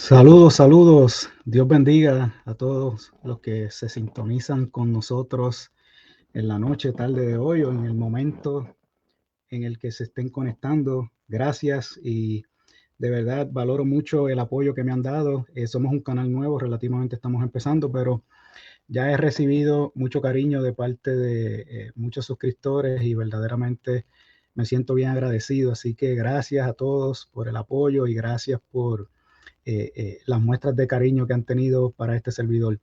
Saludos, saludos. Dios bendiga a todos los que se sintonizan con nosotros en la noche, tarde de hoy o en el momento en el que se estén conectando. Gracias y de verdad valoro mucho el apoyo que me han dado. Somos un canal nuevo, relativamente estamos empezando, pero ya he recibido mucho cariño de parte de muchos suscriptores y verdaderamente me siento bien agradecido. Así que gracias a todos por el apoyo y gracias por las muestras de cariño que han tenido para este servidor.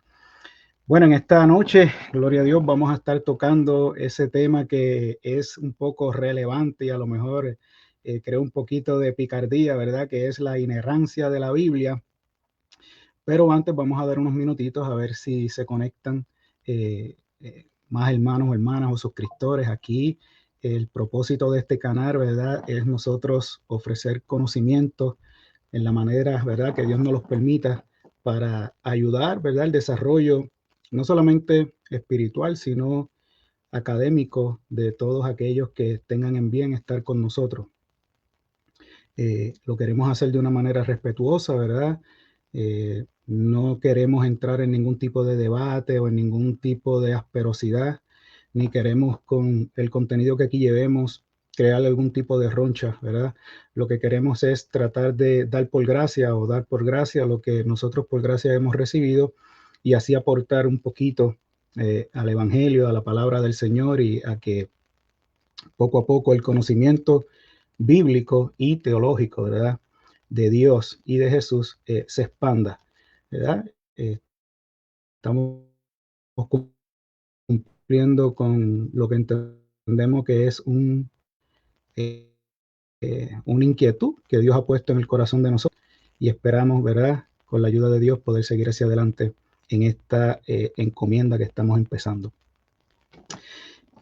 Bueno, en esta noche, gloria a Dios, vamos a estar tocando ese tema que es un poco relevante y a lo mejor creo un poquito de picardía, ¿verdad? Que es la inerrancia de la Biblia. Pero antes vamos a dar unos minutitos a ver si se conectan más hermanos o hermanas o suscriptores aquí. El propósito de este canal, ¿verdad? Es nosotros ofrecer conocimiento en la manera, ¿verdad?, que Dios nos los permita para ayudar, ¿verdad?, el desarrollo no solamente espiritual, sino académico de todos aquellos que tengan en bien estar con nosotros. Lo queremos hacer de una manera respetuosa, ¿verdad? No queremos entrar en ningún tipo de debate o en ningún tipo de asperosidad, ni queremos con el contenido que aquí llevemos crear algún tipo de roncha, ¿verdad? Lo que queremos es tratar de dar por gracia o dar por gracia lo que nosotros por gracia hemos recibido y así aportar un poquito al Evangelio, a la palabra del Señor y a que poco a poco el conocimiento bíblico y teológico, ¿verdad?, de Dios y de Jesús se expanda, ¿verdad? Eh, Estamos cumpliendo con lo que entendemos que es eh, una inquietud que Dios ha puesto en el corazón de nosotros y esperamos, ¿verdad?, con la ayuda de Dios poder seguir hacia adelante en esta encomienda que estamos empezando.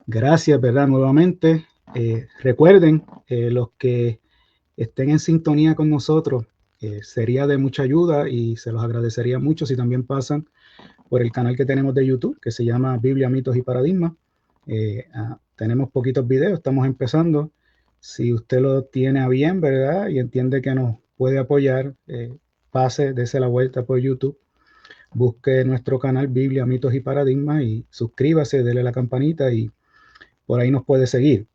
Gracias, ¿verdad? Nuevamente, recuerden, los que estén en sintonía con nosotros, sería de mucha ayuda y se los agradecería mucho si también pasan por el canal que tenemos de YouTube, que se llama Biblia, Mitos y Paradigmas. Tenemos poquitos videos, estamos empezando. Si usted lo tiene a bien, ¿verdad?, y entiende que nos puede apoyar, pase, dése la vuelta por YouTube, busque nuestro canal Biblia, Mitos y Paradigmas y suscríbase, dele la campanita y por ahí nos puede seguir.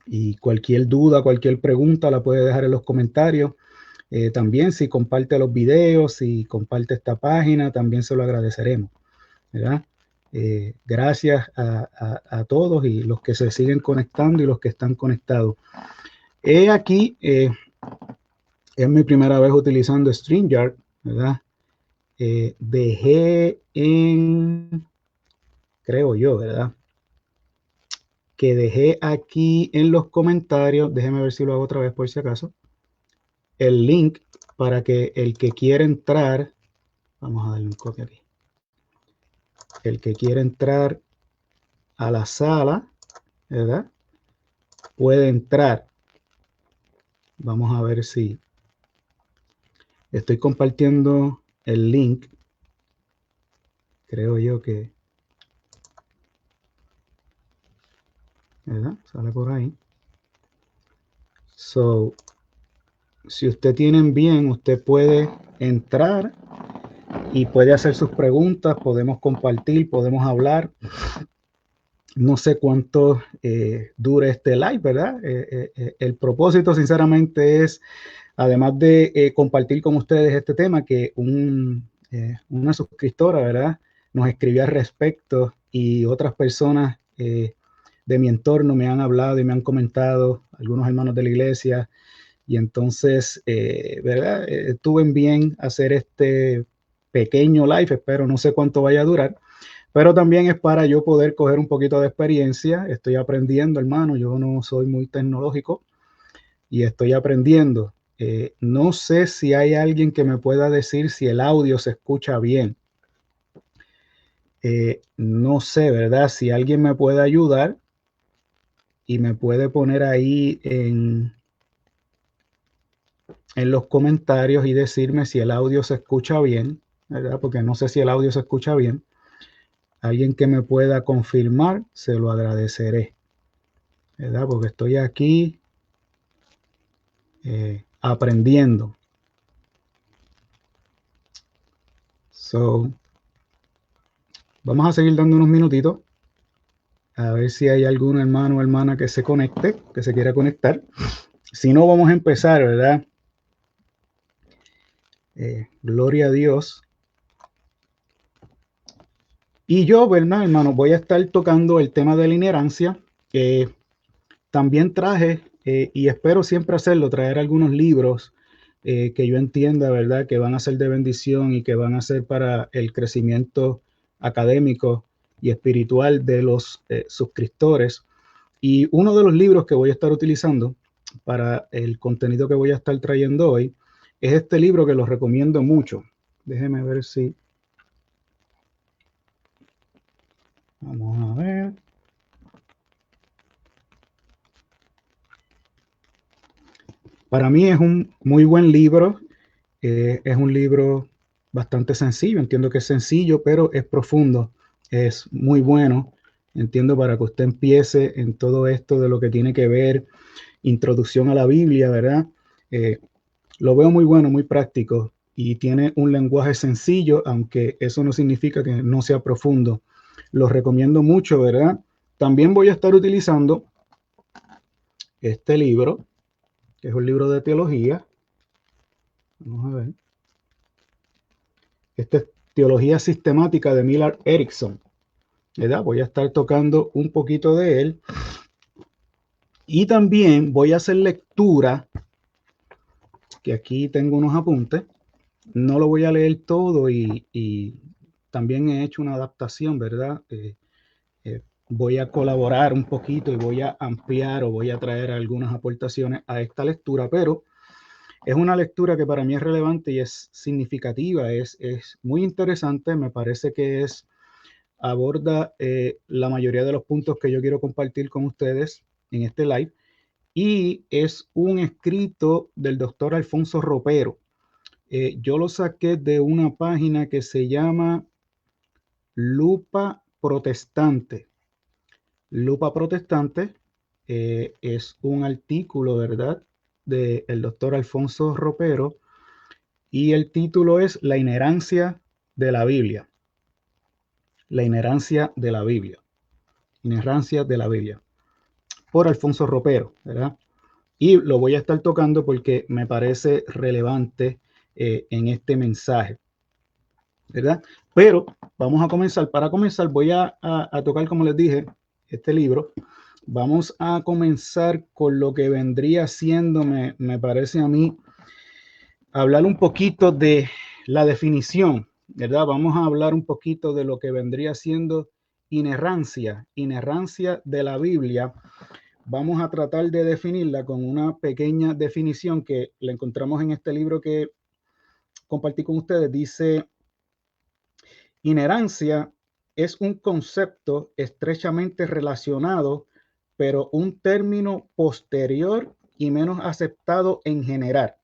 Y cualquier duda, cualquier pregunta la puede dejar en los comentarios. También si comparte los videos, si comparte esta página, también se lo agradeceremos, ¿verdad? Gracias a todos y los que se siguen conectando y los que están conectados. Aquí es mi primera vez utilizando StreamYard, ¿verdad? Dejé en, creo yo, ¿verdad?, que dejé aquí en los comentarios, déjeme ver si lo hago otra vez por si acaso, el link para que el que quiera entrar, vamos a darle un copia aquí, el que quiera entrar a la sala, ¿verdad?, puede entrar. Vamos a ver si estoy compartiendo el link. Creo yo que, ¿verdad?, sale por ahí. So, si usted tiene bien, usted puede entrar y puede hacer sus preguntas, podemos compartir, podemos hablar. No sé cuánto dure este live, ¿verdad? El propósito, sinceramente, es, además de compartir con ustedes este tema, que una suscriptora, ¿verdad?, nos escribió al respecto y otras personas de mi entorno me han hablado y me han comentado, algunos hermanos de la iglesia, y entonces, ¿verdad? Tuve en bien hacer este pequeño live, espero, no sé cuánto vaya a durar, pero también es para yo poder coger un poquito de experiencia. Estoy aprendiendo, hermano, yo no soy muy tecnológico y estoy aprendiendo. No sé si hay alguien que me pueda decir si el audio se escucha bien. No sé, ¿verdad? Si alguien me puede ayudar y me puede poner ahí en los comentarios y decirme si el audio se escucha bien, ¿verdad? Porque no sé si el audio se escucha bien. Alguien que me pueda confirmar, se lo agradeceré, ¿verdad? Porque estoy aquí aprendiendo. So, vamos a seguir dando unos minutitos a ver si hay algún hermano o hermana que se conecte, que se quiera conectar. Si no, vamos a empezar, ¿verdad? Gloria a Dios. Y yo, ¿verdad, hermano? Voy a estar tocando el tema de la inherancia. También traje, y espero siempre hacerlo, traer algunos libros que yo entienda, ¿verdad? Que van a ser de bendición y que van a ser para el crecimiento académico y espiritual de los suscriptores. Y uno de los libros que voy a estar utilizando para el contenido que voy a estar trayendo hoy es este libro que los recomiendo mucho. Déjeme ver si... Vamos a ver. Para mí es un muy buen libro. Es un libro bastante sencillo. Entiendo que es sencillo, pero es profundo. Es muy bueno. Entiendo para que usted empiece en todo esto de lo que tiene que ver introducción a la Biblia, ¿verdad? Lo veo muy bueno, muy práctico y tiene un lenguaje sencillo, aunque eso no significa que no sea profundo. Lo recomiendo mucho, ¿verdad? También voy a estar utilizando este libro, que es un libro de teología. Vamos a ver. Esta es Teología Sistemática de Millard Erickson, ¿verdad? Voy a estar tocando un poquito de él. Y también voy a hacer lectura, que aquí tengo unos apuntes. No lo voy a leer todo y también he hecho una adaptación, ¿verdad? Voy a colaborar un poquito y voy a ampliar o voy a traer algunas aportaciones a esta lectura, pero es una lectura que para mí es relevante y es significativa, es muy interesante, me parece que aborda la mayoría de los puntos que yo quiero compartir con ustedes en este live y es un escrito del doctor Alfonso Ropero. Yo lo saqué de una página que se llama Lupa Protestante. Lupa Protestante es un artículo, ¿verdad?, del doctor Alfonso Ropero y el título es La inherancia de la Biblia. La inherancia de la Biblia. Inherancia de la Biblia. Por Alfonso Ropero, ¿verdad? Y lo voy a estar tocando porque me parece relevante en este mensaje, ¿verdad? Pero vamos a comenzar. Para comenzar voy a tocar, como les dije, este libro. Vamos a comenzar con lo que vendría siendo, me parece a mí, hablar un poquito de la definición, ¿verdad? Vamos a hablar un poquito de lo que vendría siendo inerrancia de la Biblia. Vamos a tratar de definirla con una pequeña definición que la encontramos en este libro que compartí con ustedes. Dice: inherancia es un concepto estrechamente relacionado, pero un término posterior y menos aceptado en general.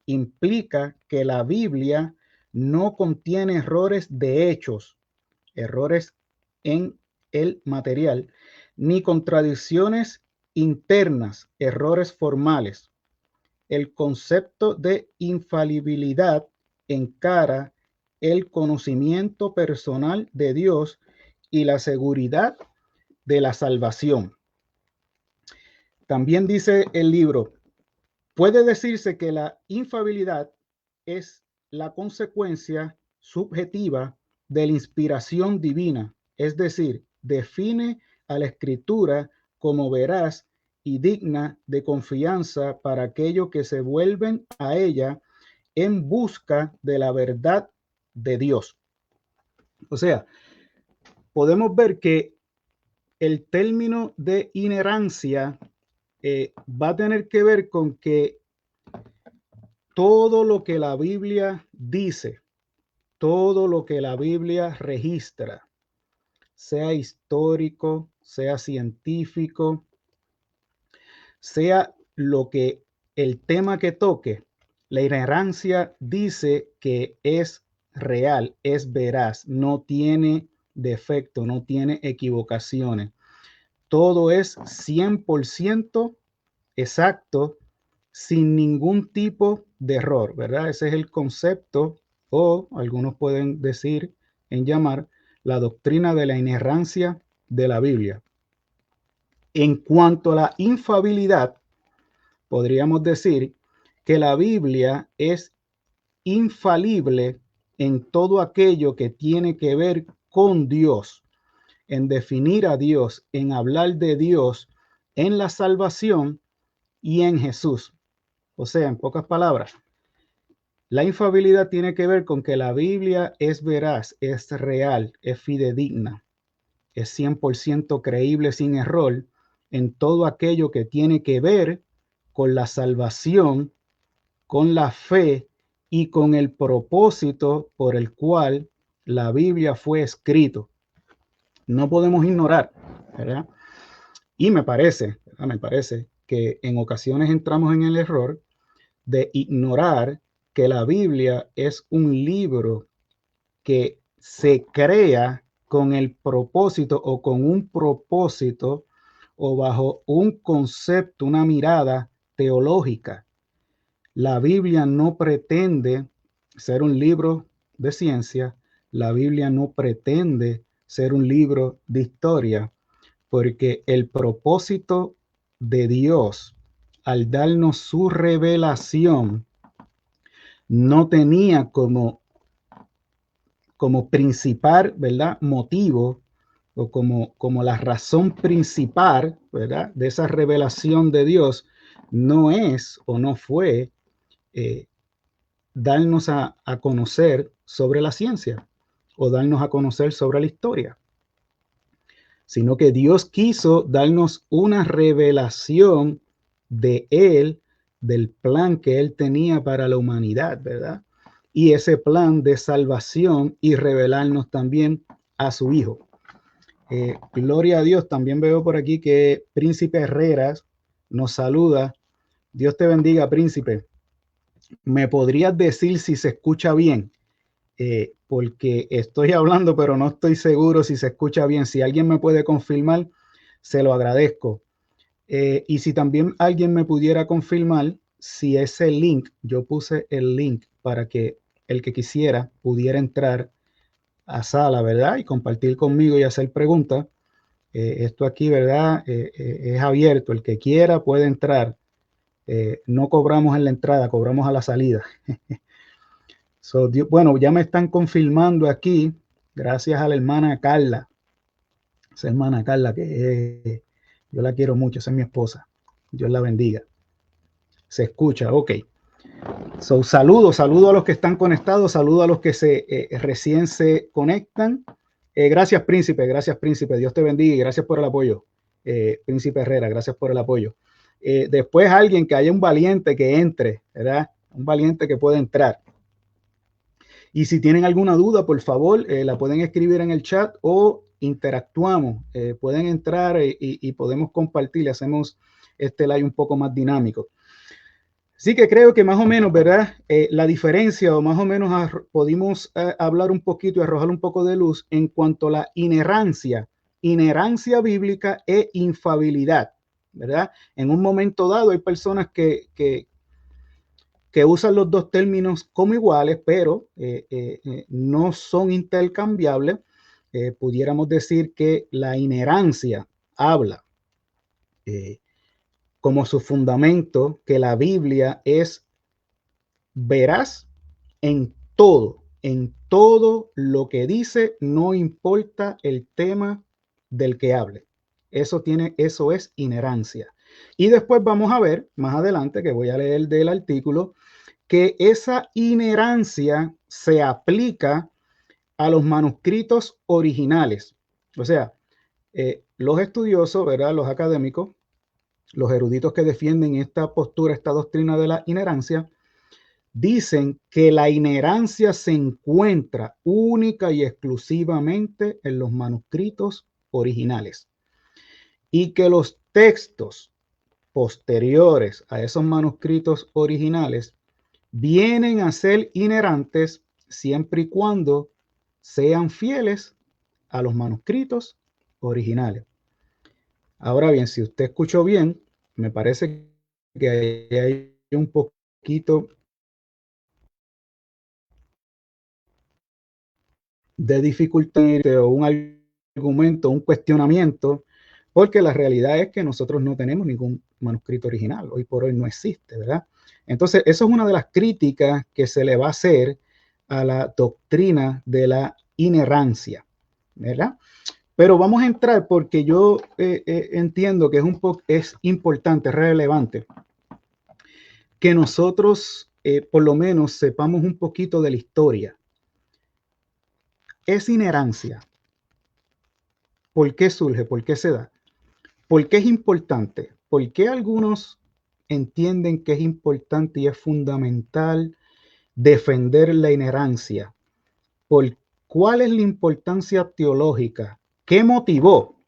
Implica que la Biblia no contiene errores de hechos, errores en el material, ni contradicciones internas, errores formales. El concepto de infalibilidad encara el conocimiento personal de Dios y la seguridad de la salvación. También dice el libro: puede decirse que la infalibilidad es la consecuencia subjetiva de la inspiración divina, es decir, define a la escritura como veraz y digna de confianza para aquellos que se vuelven a ella en busca de la verdad de Dios. O sea, podemos ver que el término de inherancia va a tener que ver con que todo lo que la Biblia dice, todo lo que la Biblia registra, sea histórico, sea científico, sea lo que el tema que toque, la inerrancia dice que es real, es veraz, no tiene defecto, no tiene equivocaciones. Todo es 100% exacto, sin ningún tipo de error, ¿verdad? Ese es el concepto o algunos pueden decir en llamar la doctrina de la inerrancia de la Biblia. En cuanto a la infalibilidad, podríamos decir que la Biblia es infalible en todo aquello que tiene que ver con Dios, en definir a Dios, en hablar de Dios, en la salvación y en Jesús. O sea, en pocas palabras, la infalibilidad tiene que ver con que la Biblia es veraz, es real, es fidedigna, es 100% creíble sin error en todo aquello que tiene que ver con la salvación, con la fe y con el propósito por el cual la Biblia fue escrito. No podemos ignorar, ¿verdad? Y me parece que en ocasiones entramos en el error de ignorar que la Biblia es un libro que se crea con el propósito o con un propósito o bajo un concepto, una mirada teológica. La Biblia no pretende ser un libro de ciencia, la Biblia no pretende ser un libro de historia, porque el propósito de Dios al darnos su revelación no tenía como principal, ¿verdad?, motivo o como la razón principal, ¿verdad?, de esa revelación de Dios no es o no fue darnos a conocer sobre la ciencia o darnos a conocer sobre la historia, sino que Dios quiso darnos una revelación de Él, del plan que Él tenía para la humanidad, ¿verdad? Y ese plan de salvación y revelarnos también a su Hijo. Gloria a Dios, también veo por aquí que Príncipe Herreras nos saluda. Dios te bendiga, Príncipe. ¿Me podrías decir si se escucha bien? Porque estoy hablando, pero no estoy seguro si se escucha bien. Si alguien me puede confirmar, se lo agradezco. Y si también alguien me pudiera confirmar si ese link, yo puse el link para que el que quisiera pudiera entrar a sala, ¿verdad? Y compartir conmigo y hacer preguntas. Esto aquí, ¿verdad? Es abierto. El que quiera puede entrar. No cobramos en la entrada, cobramos a la salida. Bueno, ya me están confirmando aquí, gracias a la hermana Carla. Esa hermana Carla yo la quiero mucho, esa es mi esposa. Dios la bendiga. Se escucha, ok. Saludo a los que están conectados, saludo a los que recién se conectan. Gracias, Príncipe. Dios te bendiga y gracias por el apoyo. Príncipe Herrera, gracias por el apoyo. Después alguien que haya un valiente que entre, ¿verdad? Un valiente que pueda entrar. Y si tienen alguna duda, por favor, la pueden escribir en el chat o interactuamos. Pueden entrar y podemos compartir. Hacemos este live un poco más dinámico. Sí que creo que más o menos, ¿verdad? La diferencia o más o menos pudimos hablar un poquito y arrojar un poco de luz en cuanto a la inerrancia bíblica e infalibilidad, ¿verdad? En un momento dado hay personas que usan los dos términos como iguales, pero no son intercambiables. Pudiéramos decir que la inerrancia habla como su fundamento que la Biblia es veraz en todo lo que dice, no importa el tema del que hable. Eso es inerrancia. Y después vamos a ver más adelante, que voy a leer del artículo, que esa inherancia se aplica a los manuscritos originales. O sea, los estudiosos, ¿verdad? Los académicos, los eruditos que defienden esta postura, esta doctrina de la inherancia, dicen que la inherancia se encuentra única y exclusivamente en los manuscritos originales y que los textos posteriores a esos manuscritos originales vienen a ser inerrantes siempre y cuando sean fieles a los manuscritos originales. Ahora bien, si usted escuchó bien, me parece que hay un poquito de dificultad o un argumento, un cuestionamiento, porque la realidad es que nosotros no tenemos ningún manuscrito original, hoy por hoy no existe, ¿verdad? Entonces, eso es una de las críticas que se le va a hacer a la doctrina de la inerrancia, ¿verdad? Pero vamos a entrar porque yo entiendo que es importante, relevante, que nosotros por lo menos sepamos un poquito de la historia. Es inerrancia. ¿Por qué surge? ¿Por qué se da? ¿Por qué es importante? ¿Por qué algunos entienden que es importante y es fundamental defender la inerrancia? ¿Por cuál es la importancia teológica? ¿Qué motivó?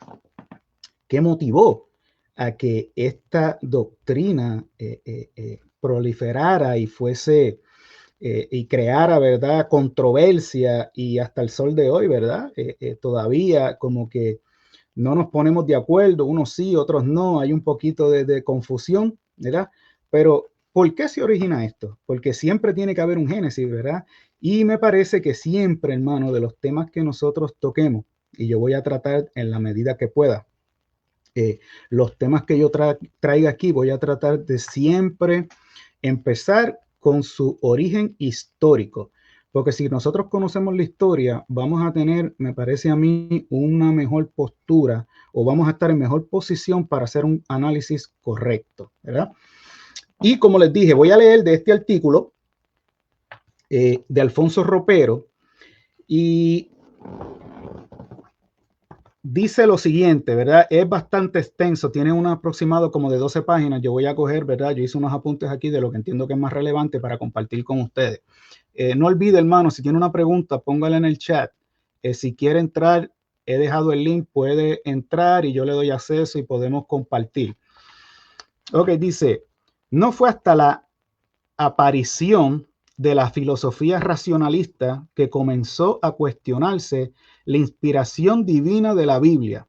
¿Qué motivó a que esta doctrina proliferara y fuese y creara, ¿verdad?, controversia y hasta el sol de hoy, ¿verdad? Todavía como que no nos ponemos de acuerdo, unos sí, otros no, hay un poquito de confusión, ¿verdad? Pero, ¿por qué se origina esto? Porque siempre tiene que haber un génesis, ¿verdad? Y me parece que siempre, hermano, de los temas que nosotros toquemos, y yo voy a tratar en la medida que pueda, los temas que yo traiga aquí, voy a tratar de siempre empezar con su origen histórico. Porque si nosotros conocemos la historia, vamos a tener, me parece a mí, una mejor postura o vamos a estar en mejor posición para hacer un análisis correcto, ¿verdad? Y como les dije, voy a leer de este artículo de Alfonso Ropero y dice lo siguiente, ¿verdad? Es bastante extenso, tiene un aproximado como de 12 páginas. Yo voy a coger, ¿verdad? Yo hice unos apuntes aquí de lo que entiendo que es más relevante para compartir con ustedes. No olvide, hermano, si tiene una pregunta, póngala en el chat. Si quiere entrar, he dejado el link, puede entrar y yo le doy acceso y podemos compartir. Ok, dice, no fue hasta la aparición de la filosofía racionalista que comenzó a cuestionarse la inspiración divina de la Biblia,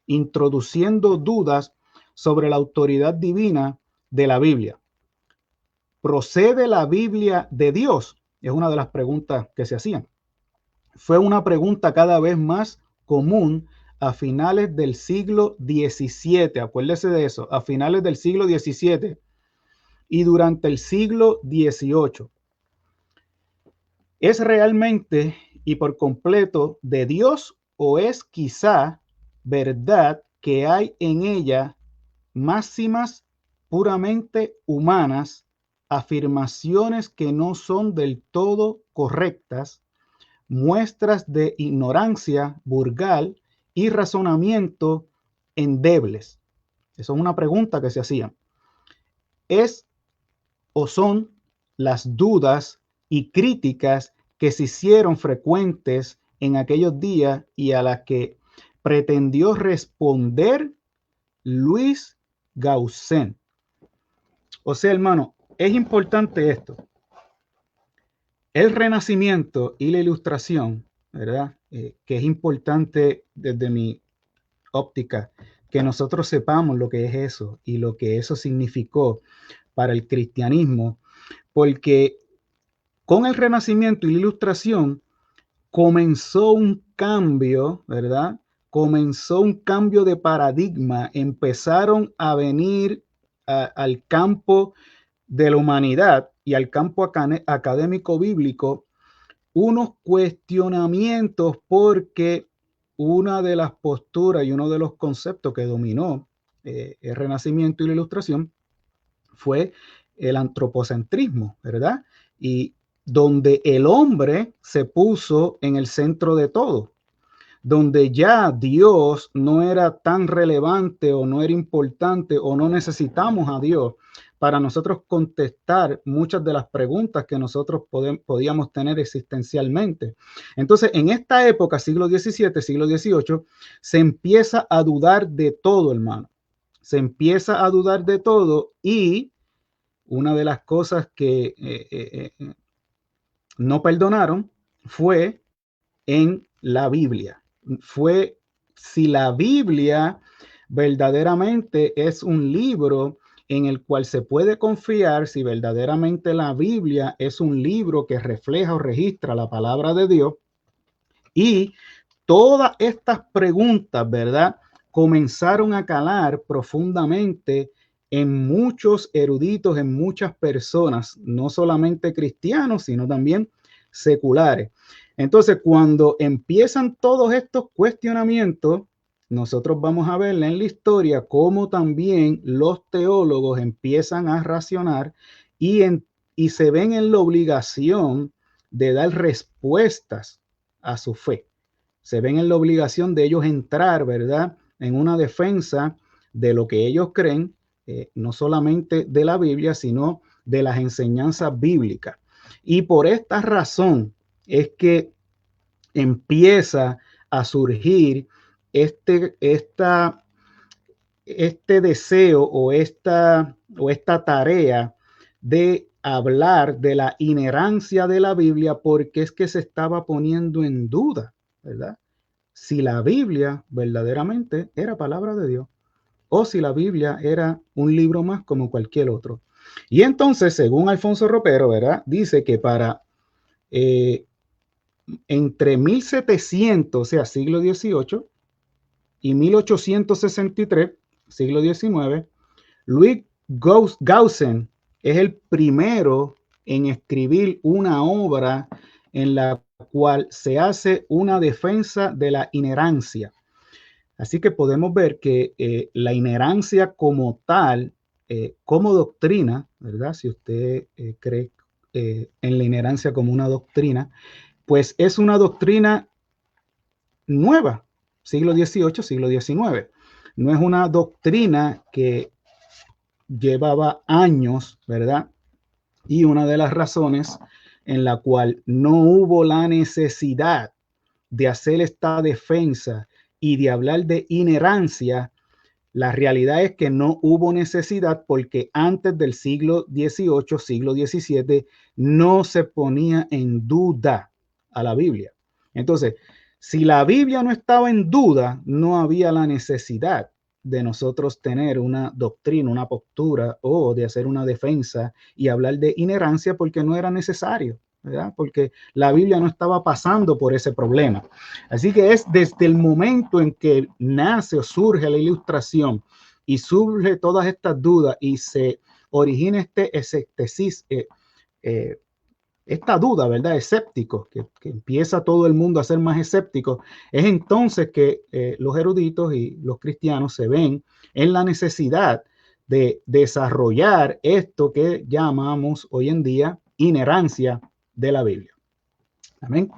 introduciendo dudas sobre la autoridad divina de la Biblia. ¿Procede la Biblia de Dios? Es una de las preguntas que se hacían. Fue una pregunta cada vez más común a finales del siglo XVII. Acuérdese de eso, a finales del siglo XVII y durante el siglo XVIII. ¿Es realmente y por completo de Dios o es quizá verdad que hay en ella máximas puramente humanas, afirmaciones que no son del todo correctas, muestras de ignorancia vulgar y razonamiento endebles? Esa es una pregunta que se hacía. ¿Es o son las dudas y críticas que se hicieron frecuentes en aquellos días y a las que pretendió responder Luis Gaussen? O sea, hermano, es importante esto. El Renacimiento y la Ilustración, ¿verdad? Que es importante desde mi óptica que nosotros sepamos lo que es eso y lo que eso significó para el cristianismo, porque con el Renacimiento y la Ilustración comenzó un cambio, ¿verdad? Comenzó un cambio de paradigma. Empezaron a venir al campo de la humanidad y al campo académico bíblico unos cuestionamientos porque una de las posturas y uno de los conceptos que dominó el Renacimiento y la Ilustración fue el antropocentrismo, ¿verdad? Y donde el hombre se puso en el centro de todo, donde ya Dios no era tan relevante o no era importante o no necesitamos a Dios para nosotros contestar muchas de las preguntas que nosotros podíamos tener existencialmente. Entonces, en esta época, siglo XVII, siglo XVIII, se empieza a dudar de todo, hermano. Se empieza a dudar de todo y una de las cosas que no perdonaron fue en la Biblia. Fue si la Biblia verdaderamente es un libro en el cual se puede confiar, si verdaderamente la Biblia es un libro que refleja o registra la palabra de Dios, Y todas estas preguntas, ¿verdad?, comenzaron a calar profundamente en muchos eruditos, en muchas personas, no solamente cristianos, sino también seculares. Entonces, cuando empiezan todos estos cuestionamientos, nosotros vamos a ver en la historia cómo también los teólogos empiezan a racionar y se ven en la obligación de dar respuestas a su fe. Se ven en la obligación de ellos entrar, ¿verdad?, en una defensa de lo que ellos creen, no solamente de la Biblia, sino de las enseñanzas bíblicas. Y por esta razón es que empieza a surgir este deseo o esta tarea de hablar de la inherencia de la Biblia, porque es que se estaba poniendo en duda, ¿verdad?, si la Biblia verdaderamente era palabra de Dios o si la Biblia era un libro más como cualquier otro. Y entonces, según Alfonso Ropero, ¿verdad?, dice que para entre 1700, o sea, siglo XVIII, y 1863, siglo XIX, Louis Gaussen es el primero en escribir una obra en la cual se hace una defensa de la inherencia. Así que podemos ver que la inherencia como tal, como doctrina, ¿verdad? Si usted cree en la inherencia como una doctrina, pues es una doctrina nueva, siglo XVIII, siglo XIX. No es una doctrina que llevaba años, ¿verdad? Y una de las razones en la cual no hubo la necesidad de hacer esta defensa y de hablar de inherencia, la realidad es que no hubo necesidad porque antes del siglo XVIII, siglo XVII, no se ponía en duda a la Biblia. Entonces, si la Biblia no estaba en duda, no había la necesidad de nosotros tener una doctrina, una postura o de hacer una defensa y hablar de inherencia porque no era necesario, ¿verdad? Porque la Biblia no estaba pasando por ese problema. Así que es desde el momento en que nace o surge la Ilustración y surge todas estas dudas y se origina este escepticismo, esta duda, ¿verdad? Escéptico, que empieza todo el mundo a ser más escéptico, es entonces que los eruditos y los cristianos se ven en la necesidad de desarrollar esto que llamamos hoy en día inherencia de la Biblia. Amén.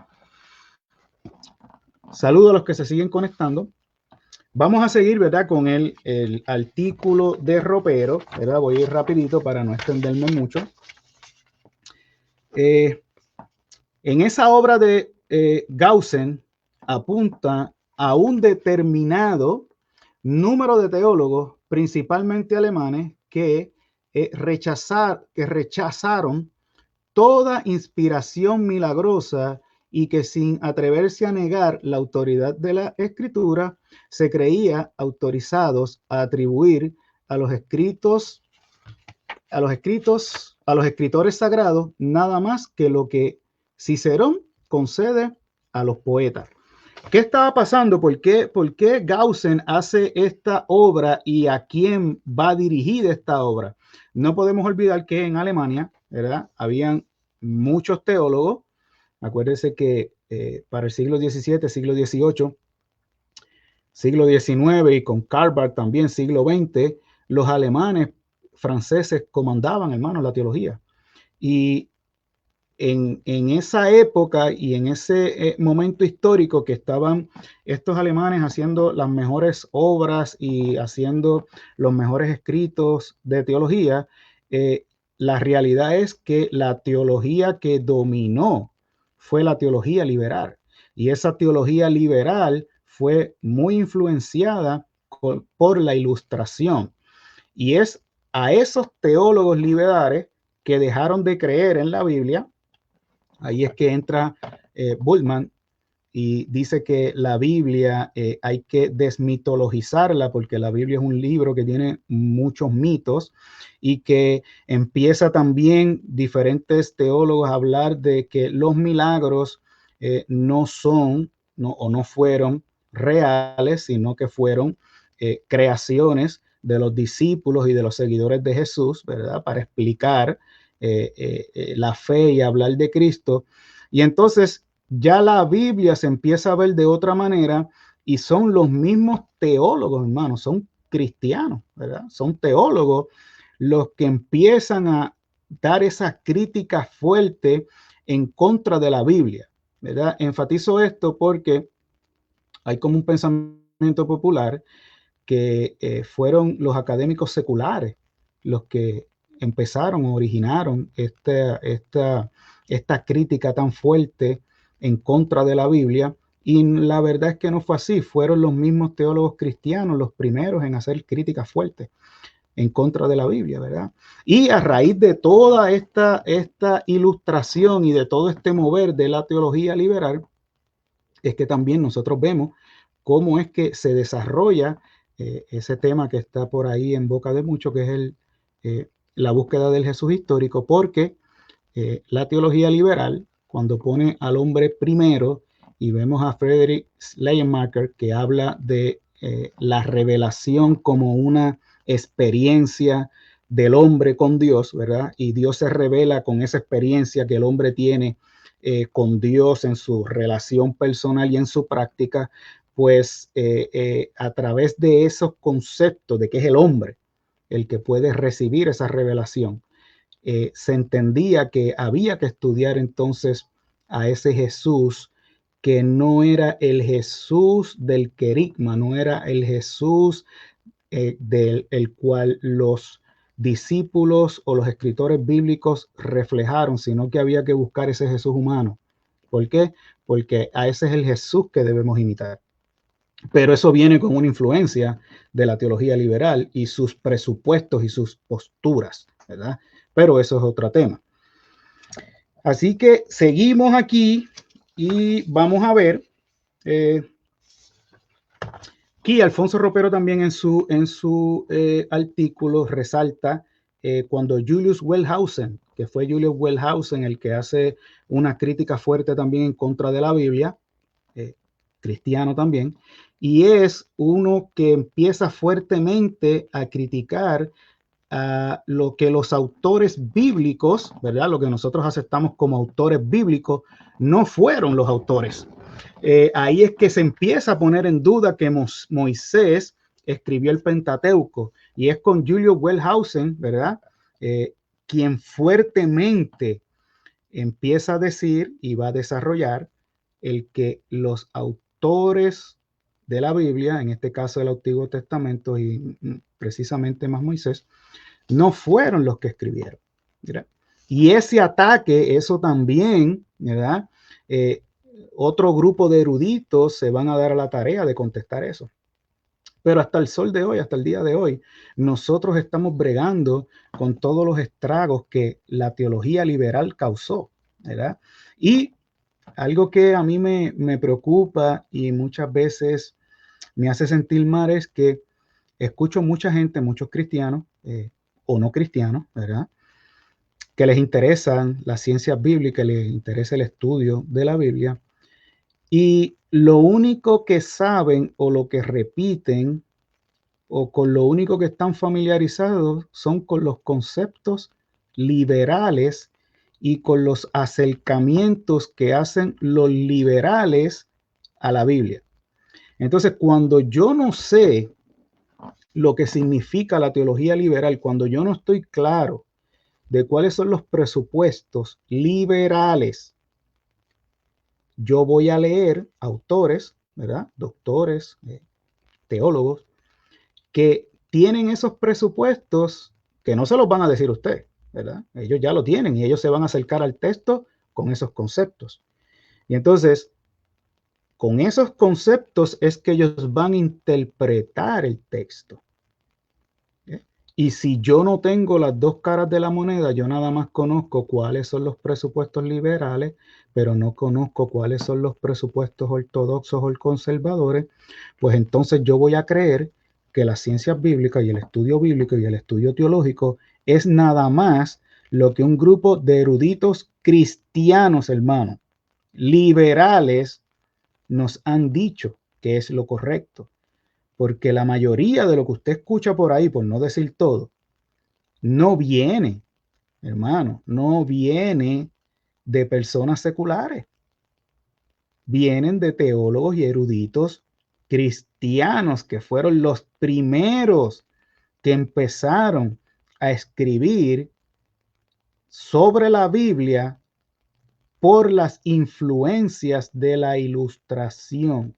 Saludos a los que se siguen conectando. Vamos a seguir, ¿verdad?, con el artículo de Ropero, ¿verdad? Voy a ir rapidito para no extenderme mucho. En esa obra de Gaussen apunta a un determinado número de teólogos, principalmente alemanes, que rechazaron toda inspiración milagrosa y que sin atreverse a negar la autoridad de la Escritura, se creía autorizados a atribuir a los escritores sagrados nada más que lo que Cicerón concede a los poetas. ¿Qué estaba pasando? ¿Por qué Gaussen hace esta obra y a quién va dirigida esta obra? No podemos olvidar que en Alemania, ¿verdad?, habían muchos teólogos. Acuérdense que para el siglo XVII, siglo XVIII, siglo XIX y con Karl Barth también siglo XX, los alemanes franceses comandaban, hermanos, la teología. Y en esa época y en ese momento histórico que estaban estos alemanes haciendo las mejores obras y haciendo los mejores escritos de teología, la realidad es que la teología que dominó fue la teología liberal. Y esa teología liberal fue muy influenciada por la Ilustración. Y es a esos teólogos liberales que dejaron de creer en la Biblia. Ahí es que entra Bultmann y dice que la Biblia hay que desmitologizarla porque la Biblia es un libro que tiene muchos mitos y que empieza también diferentes teólogos a hablar de que los milagros no son no fueron reales, sino que fueron creaciones de los discípulos y de los seguidores de Jesús, ¿verdad? Para explicar la fe y hablar de Cristo. Y entonces ya la Biblia se empieza a ver de otra manera y son los mismos teólogos, hermanos, son cristianos, ¿verdad? Son teólogos los que empiezan a dar esa crítica fuerte en contra de la Biblia, ¿verdad? Enfatizo esto porque hay como un pensamiento popular que fueron los académicos seculares los que empezaron o originaron esta crítica tan fuerte en contra de la Biblia. Y la verdad es que no fue así. Fueron los mismos teólogos cristianos los primeros en hacer críticas fuertes en contra de la Biblia, ¿verdad? Y a raíz de toda esta ilustración y de todo este mover de la teología liberal, es que también nosotros vemos cómo es que se desarrolla ese tema que está por ahí en boca de muchos, que es la búsqueda del Jesús histórico, porque la teología liberal, cuando pone al hombre primero, y vemos a Friedrich Schleiermacher que habla de la revelación como una experiencia del hombre con Dios, ¿verdad? Y Dios se revela con esa experiencia que el hombre tiene con Dios en su relación personal y en su práctica, pues a través de esos conceptos de que es el hombre el que puede recibir esa revelación, se entendía que había que estudiar entonces a ese Jesús que no era el Jesús del querigma, no era el Jesús del el cual los discípulos o los escritores bíblicos reflejaron, sino que había que buscar ese Jesús humano. ¿Por qué? Porque a ese es el Jesús que debemos imitar. Pero eso viene con una influencia de la teología liberal y sus presupuestos y sus posturas, ¿verdad? Pero eso es otro tema. Así que seguimos aquí y vamos a ver. Aquí Alfonso Ropero también en su artículo resalta cuando Julius Wellhausen, que fue Julius Wellhausen el que hace una crítica fuerte también en contra de la Biblia, cristiano también, y es uno que empieza fuertemente a criticar a lo que los autores bíblicos, ¿verdad? Lo que nosotros aceptamos como autores bíblicos, no fueron los autores. Ahí es que se empieza a poner en duda que Moisés escribió el Pentateuco, y es con Julius Wellhausen, ¿verdad? Quien fuertemente empieza a decir y va a desarrollar el que los autores de la Biblia, en este caso del Antiguo Testamento y precisamente más Moisés, no fueron los que escribieron, ¿verdad? Y ese ataque, eso también, ¿verdad? Otro grupo de eruditos se van a dar a la tarea de contestar eso. Pero hasta el sol de hoy, hasta el día de hoy, nosotros estamos bregando con todos los estragos que la teología liberal causó, ¿verdad? Y algo que a mí me preocupa y muchas veces me hace sentir mal es que escucho mucha gente, muchos cristianos o no cristianos, ¿verdad? Que les interesan las ciencias bíblicas, les interesa el estudio de la Biblia, y lo único que saben o lo que repiten o con lo único que están familiarizados son con los conceptos liberales y con los acercamientos que hacen los liberales a la Biblia. Entonces, cuando yo no sé lo que significa la teología liberal, cuando yo no estoy claro de cuáles son los presupuestos liberales, yo voy a leer autores, ¿verdad? Doctores, teólogos, que tienen esos presupuestos que no se los van a decir a usted, ¿verdad? Ellos ya lo tienen y ellos se van a acercar al texto con esos conceptos. Y entonces, con esos conceptos es que ellos van a interpretar el texto. Y si yo no tengo las dos caras de la moneda, yo nada más conozco cuáles son los presupuestos liberales, pero no conozco cuáles son los presupuestos ortodoxos o conservadores, pues entonces yo voy a creer que las ciencias bíblicas y el estudio bíblico y el estudio teológico es nada más lo que un grupo de eruditos cristianos, hermano, liberales, nos han dicho que es lo correcto. Porque la mayoría de lo que usted escucha por ahí, por no decir todo, no viene, hermano, no viene de personas seculares. Vienen de teólogos y eruditos cristianos que fueron los primeros que empezaron a escribir sobre la Biblia por las influencias de la Ilustración.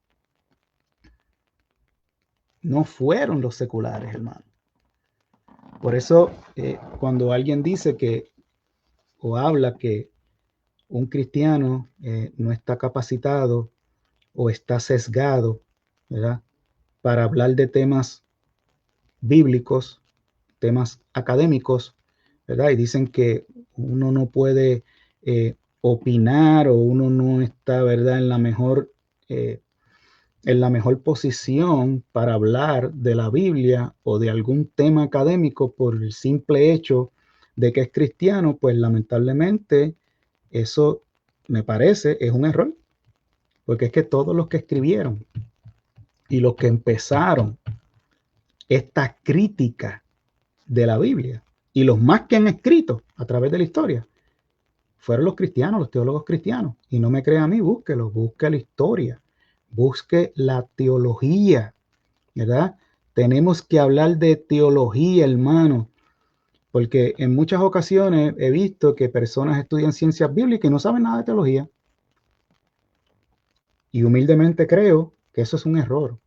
No fueron los seculares, hermano. Por eso, cuando alguien dice que o habla que un cristiano no está capacitado o está sesgado, ¿verdad?, para hablar de temas bíblicos, temas académicos, ¿verdad? Y dicen que uno no puede opinar o uno no está, ¿verdad?, en la mejor posición para hablar de la Biblia o de algún tema académico por el simple hecho de que es cristiano, pues lamentablemente eso me parece es un error, porque es que todos los que escribieron y los que empezaron esta crítica de la Biblia y los más que han escrito a través de la historia fueron los cristianos, los teólogos cristianos. Y no me crea a mí, búsquelo, busque la historia, busque la teología, ¿verdad? Tenemos que hablar de teología, hermano, porque en muchas ocasiones he visto que personas estudian ciencias bíblicas y no saben nada de teología. Y humildemente creo que eso es un error.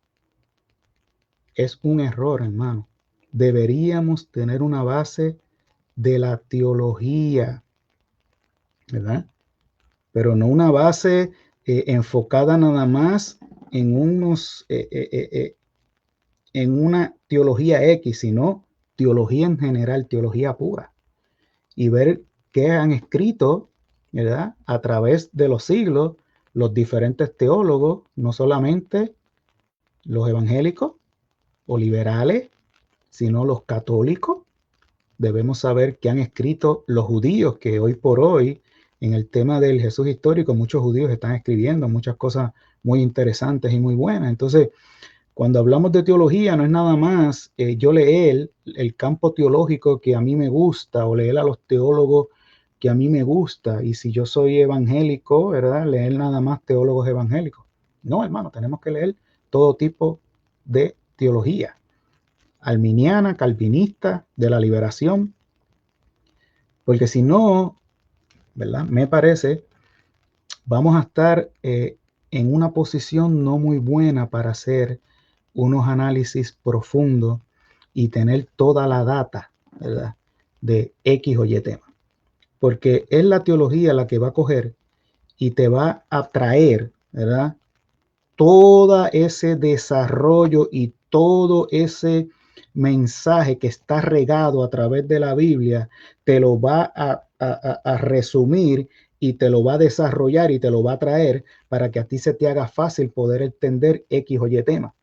Es un error, hermano. Deberíamos tener una base de la teología, ¿verdad? Pero no una base enfocada nada más en en una teología X, sino teología en general, teología pura. Y ver qué han escrito, ¿verdad?, a través de los siglos los diferentes teólogos, no solamente los evangélicos o liberales, sino los católicos. Debemos saber qué han escrito los judíos, que hoy por hoy, en el tema del Jesús histórico, muchos judíos están escribiendo muchas cosas muy interesantes y muy buenas. Entonces, cuando hablamos de teología, no es nada más yo leer el campo teológico que a mí me gusta o leer a los teólogos que a mí me gusta. Y si yo soy evangélico, ¿verdad?, leer nada más teólogos evangélicos. No, hermano, tenemos que leer todo tipo de teología. Arminiana, calvinista, de la liberación, porque si no, ¿verdad?, me parece, vamos a estar en una posición no muy buena para hacer unos análisis profundos y tener toda la data, ¿verdad?, de X o Y tema. Porque es la teología la que va a coger y te va a traer, ¿verdad?, todo ese desarrollo y todo ese mensaje que está regado a través de la Biblia, te lo va a resumir y te lo va a desarrollar y te lo va a traer para que a ti se te haga fácil poder entender X o Y tema.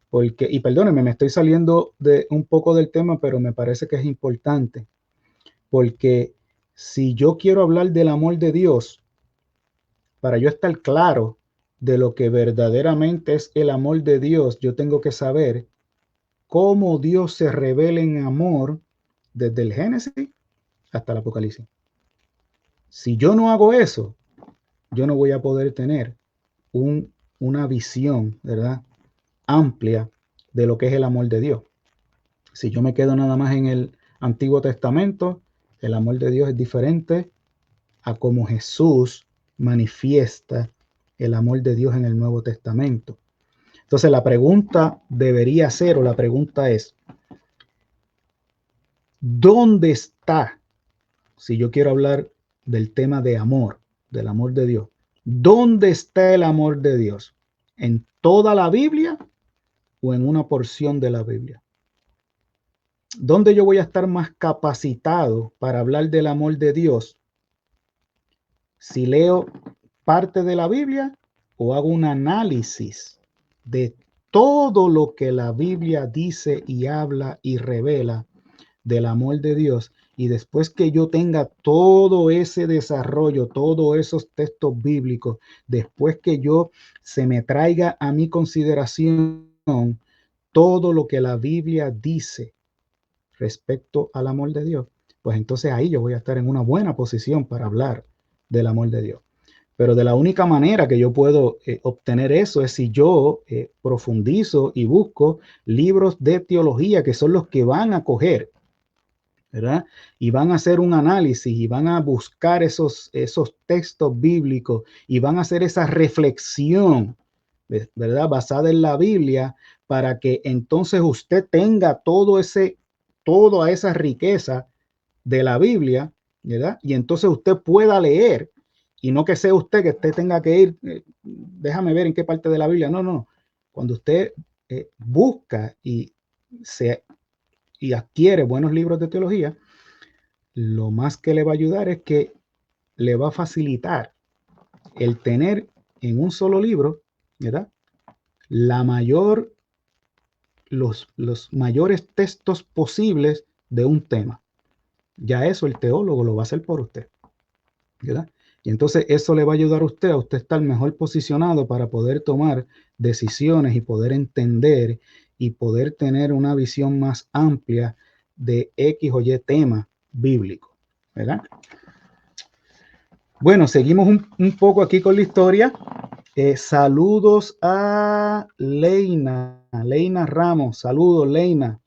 Porque, y perdónenme, me estoy saliendo de un poco del tema, pero me parece que es importante. Porque si yo quiero hablar del amor de Dios, para yo estar claro de lo que verdaderamente es el amor de Dios, yo tengo que saber cómo Dios se revela en amor desde el Génesis hasta el Apocalipsis. Si yo no hago eso, yo no voy a poder tener una visión, ¿verdad?, amplia de lo que es el amor de Dios. Si yo me quedo nada más en el Antiguo Testamento, el amor de Dios es diferente a cómo Jesús manifiesta el amor de Dios en el Nuevo Testamento. Entonces la pregunta debería ser, o la pregunta es, ¿dónde está? Si yo quiero hablar del tema de amor, del amor de Dios, ¿dónde está el amor de Dios? ¿En toda la Biblia o en una porción de la Biblia? ¿Dónde yo voy a estar más capacitado para hablar del amor de Dios? Si leo parte de la Biblia o hago un análisis de todo lo que la Biblia dice y habla y revela del amor de Dios Y después que yo tenga todo ese desarrollo, todos esos textos bíblicos, después que yo se me traiga a mi consideración todo lo que la Biblia dice respecto al amor de Dios, pues entonces ahí yo voy a estar en una buena posición para hablar del amor de Dios. Pero de la única manera que yo puedo obtener eso es si yo profundizo y busco libros de teología que son los que van a coger, ¿verdad? Y van a hacer un análisis y van a buscar esos textos bíblicos y van a hacer esa reflexión, ¿verdad? Basada en la Biblia, para que entonces usted tenga toda esa riqueza de la Biblia, ¿verdad? Y entonces usted pueda leer y no que sea usted que usted tenga que ir, déjame ver en qué parte de la Biblia. No, no. Cuando usted busca y adquiere buenos libros de teología, lo más que le va a ayudar es que le va a facilitar el tener en un solo libro, ¿verdad? La mayor, los mayores textos posibles de un tema. Ya eso el teólogo lo va a hacer por usted, ¿verdad? Y entonces eso le va a ayudar a usted estar mejor posicionado para poder tomar decisiones y poder entender y poder tener una visión más amplia de X o Y tema bíblico, ¿verdad? Bueno, seguimos un poco aquí con la historia. Saludos a Leina Ramos. Saludos, Leina.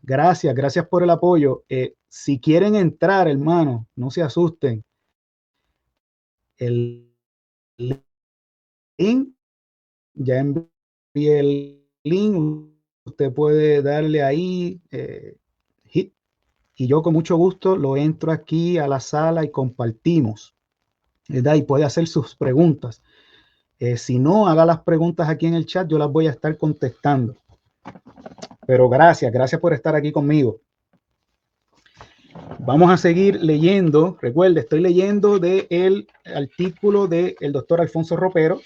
Gracias por el apoyo. Si quieren entrar, hermano, no se asusten. El link, ya envié el link. Usted puede darle ahí hit, y yo con mucho gusto lo entro aquí a la sala y compartimos, ¿verdad? Y puede hacer sus preguntas. Si no, haga las preguntas aquí en el chat, yo las voy a estar contestando. Pero gracias por estar aquí conmigo. Vamos a seguir leyendo. Recuerde, estoy leyendo del artículo del doctor Alfonso Ropero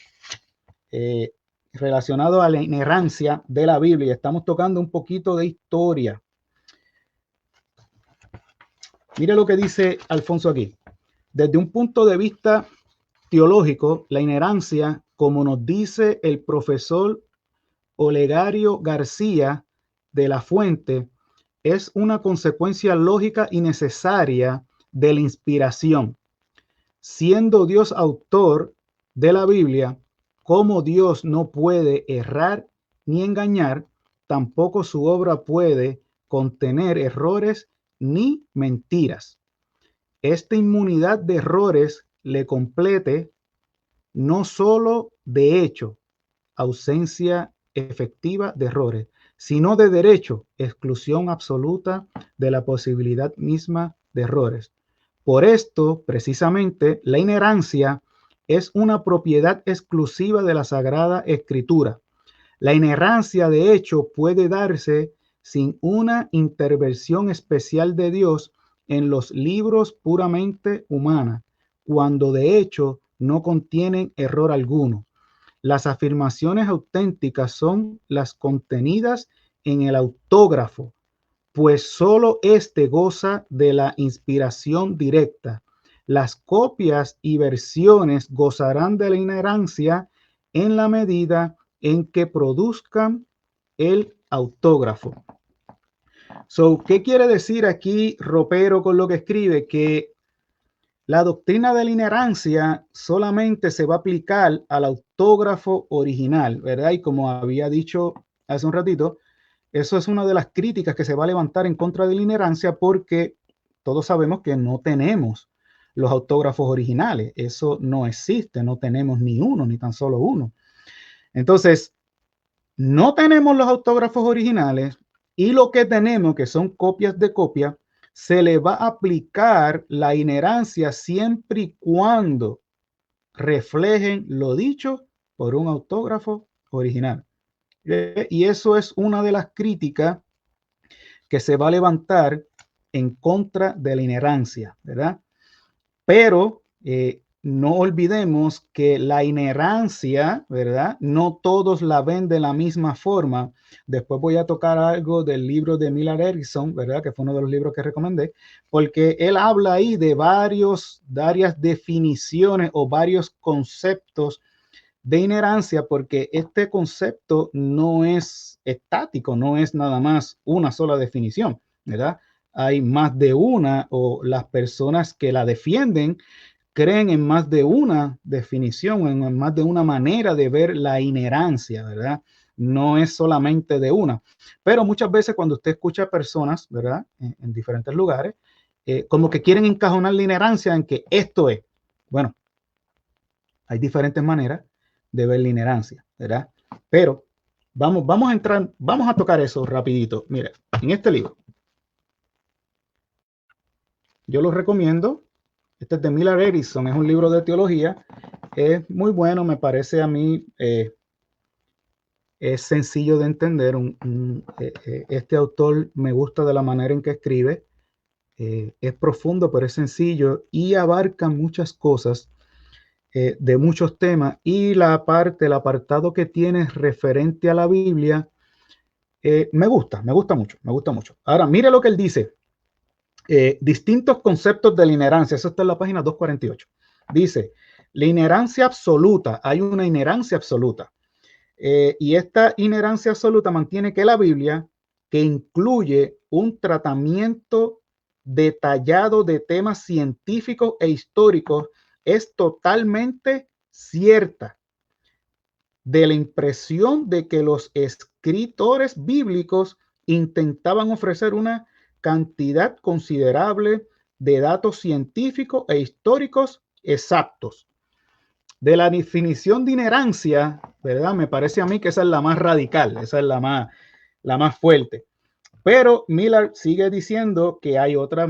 relacionado a la inerrancia de la Biblia. Estamos tocando un poquito de historia. Mire lo que dice Alfonso aquí. Desde un punto de vista teológico, la inerrancia, como nos dice el profesor Olegario García de la Fuente, es una consecuencia lógica y necesaria de la inspiración. Siendo Dios autor de la Biblia, como Dios no puede errar ni engañar, tampoco su obra puede contener errores ni mentiras. Esta inmunidad de errores le complete no solo de hecho, ausencia efectiva de errores, sino de derecho, exclusión absoluta de la posibilidad misma de errores. Por esto, precisamente, la inerrancia es una propiedad exclusiva de la Sagrada Escritura. La inerrancia, de hecho, puede darse sin una intervención especial de Dios en los libros puramente humanos, cuando de hecho no contienen error alguno. Las afirmaciones auténticas son las contenidas en el autógrafo, pues solo éste goza de la inspiración directa. Las copias y versiones gozarán de la inerrancia en la medida en que produzcan el autógrafo. ¿Qué quiere decir aquí Ropero con lo que escribe? Que la doctrina de la inerrancia solamente se va a aplicar al autógrafo original, ¿verdad? Y como había dicho hace un ratito, eso es una de las críticas que se va a levantar en contra de la inerrancia, porque todos sabemos que no tenemos los autógrafos originales. Eso no existe, no tenemos ni uno, ni tan solo uno. Entonces, no tenemos los autógrafos originales y lo que tenemos, que son copias de copia, se le va a aplicar la inerrancia siempre y cuando reflejen lo dicho por un autógrafo original. Y eso es una de las críticas que se va a levantar en contra de la inerrancia, ¿verdad? Pero no olvidemos que la inerrancia, ¿verdad? No todos la ven de la misma forma. Después voy a tocar algo del libro de Millard Erickson, ¿verdad? Que fue uno de los libros que recomendé, porque él habla ahí de varias definiciones o varios conceptos de inherancia, porque este concepto no es estático, no es nada más una sola definición, ¿verdad? Hay más de una, o las personas que la defienden creen en más de una definición, en más de una manera de ver la inherancia, ¿verdad? No es solamente de una. Pero muchas veces cuando usted escucha personas, ¿verdad? En diferentes lugares, como que quieren encajonar la inherancia en que esto es. Bueno, hay diferentes maneras de ver la inherancia, ¿verdad? Pero vamos a entrar, vamos a tocar eso rapidito. Mire, en este libro, yo lo recomiendo. Este es de Millard Erickson, es un libro de teología. Es muy bueno, me parece a mí. Es sencillo de entender. Este autor me gusta de la manera en que escribe. Es profundo, pero es sencillo y abarca muchas cosas de muchos temas. Y la parte, el apartado que tiene referente a la Biblia, me gusta mucho, me gusta mucho. Ahora, mire lo que él dice. Distintos conceptos de la inherancia. Eso está en la página 248. Dice, la inherancia absoluta, hay una inherancia absoluta. Y esta inherancia absoluta mantiene que la Biblia, que incluye un tratamiento detallado de temas científicos e históricos, es totalmente cierta, de la impresión de que los escritores bíblicos intentaban ofrecer una cantidad considerable de datos científicos e históricos exactos. De la definición de inherancia, ¿verdad? Me parece a mí que esa es la más radical, esa es la más fuerte. Pero Millard sigue diciendo que hay otras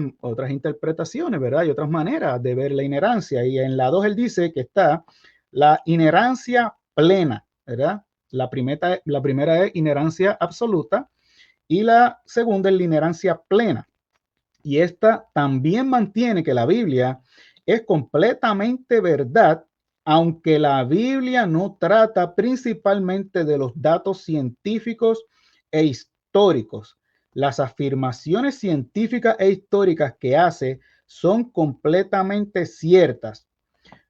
interpretaciones, ¿verdad? Hay otras maneras de ver la inherancia. Y en la 2 él dice que está la inherancia plena, ¿verdad? La primera es inherancia absoluta y la segunda es la inherancia plena. Y esta también mantiene que la Biblia es completamente verdad, aunque la Biblia no trata principalmente de los datos científicos e históricos. Las afirmaciones científicas e históricas que hace son completamente ciertas.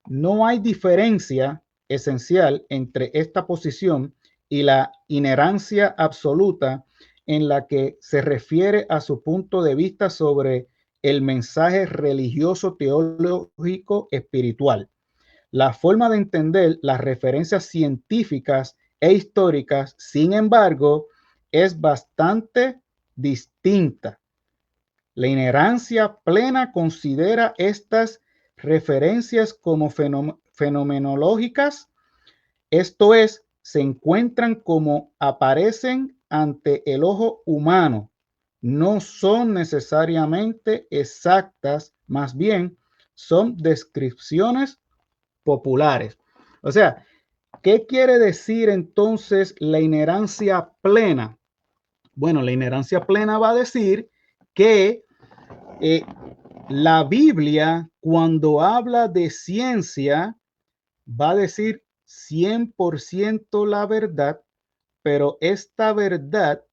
No hay diferencia esencial entre esta posición y la inherancia absoluta en la que se refiere a su punto de vista sobre el mensaje religioso, teológico, espiritual. La forma de entender las referencias científicas e históricas, sin embargo, es bastante distinta. La inherancia plena considera estas referencias como fenomenológicas, esto es, se encuentran como aparecen ante el ojo humano. No son necesariamente exactas, más bien son descripciones populares. O sea, ¿qué quiere decir entonces la inherancia plena? Bueno, la inherancia plena va a decir que eh, la Biblia, cuando habla de ciencia, va a decir 100% la verdad, pero esta verdad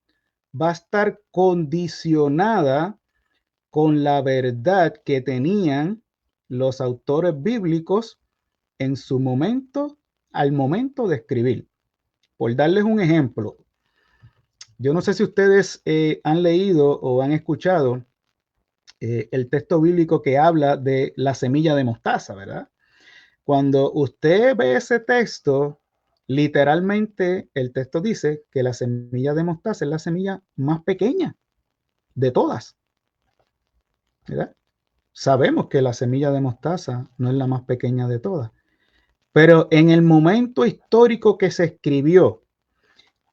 va a estar condicionada con la verdad que tenían los autores bíblicos en su momento, al momento de escribir. Por darles un ejemplo, yo no sé si ustedes han leído o han escuchado el texto bíblico que habla de la semilla de mostaza, ¿verdad? Cuando usted ve ese texto, literalmente el texto dice que la semilla de mostaza es la semilla más pequeña de todas, ¿verdad? Sabemos que la semilla de mostaza no es la más pequeña de todas, pero en el momento histórico que se escribió,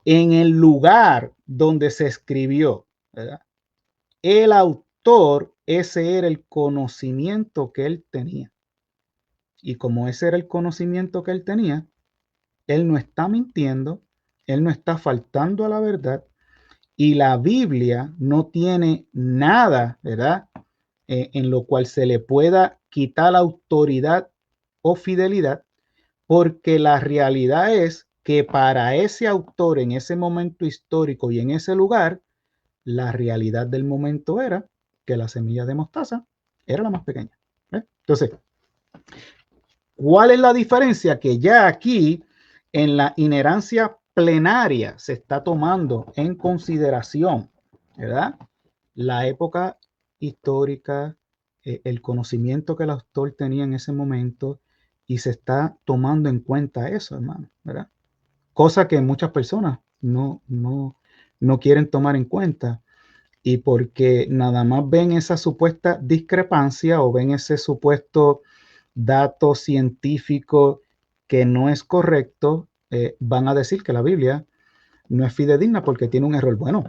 en el lugar donde se escribió, ¿verdad? El autor, ese era el conocimiento que él tenía. Y como ese era el conocimiento que él tenía, él no está mintiendo, él no está faltando a la verdad y la Biblia no tiene nada, ¿verdad? En lo cual se le pueda quitar la autoridad o fidelidad, porque la realidad es que para ese autor en ese momento histórico y en ese lugar, la realidad del momento era que la semilla de mostaza era la más pequeña. Entonces, ¿cuál es la diferencia? Que ya aquí en la inherancia plenaria se está tomando en consideración, ¿verdad? La época histórica, el conocimiento que el autor tenía en ese momento, y se está tomando en cuenta eso, hermano, ¿verdad? Cosa que muchas personas no quieren tomar en cuenta, y porque nada más ven esa supuesta discrepancia o ven ese supuesto dato científico que no es correcto, van a decir que la Biblia no es fidedigna porque tiene un error. Bueno,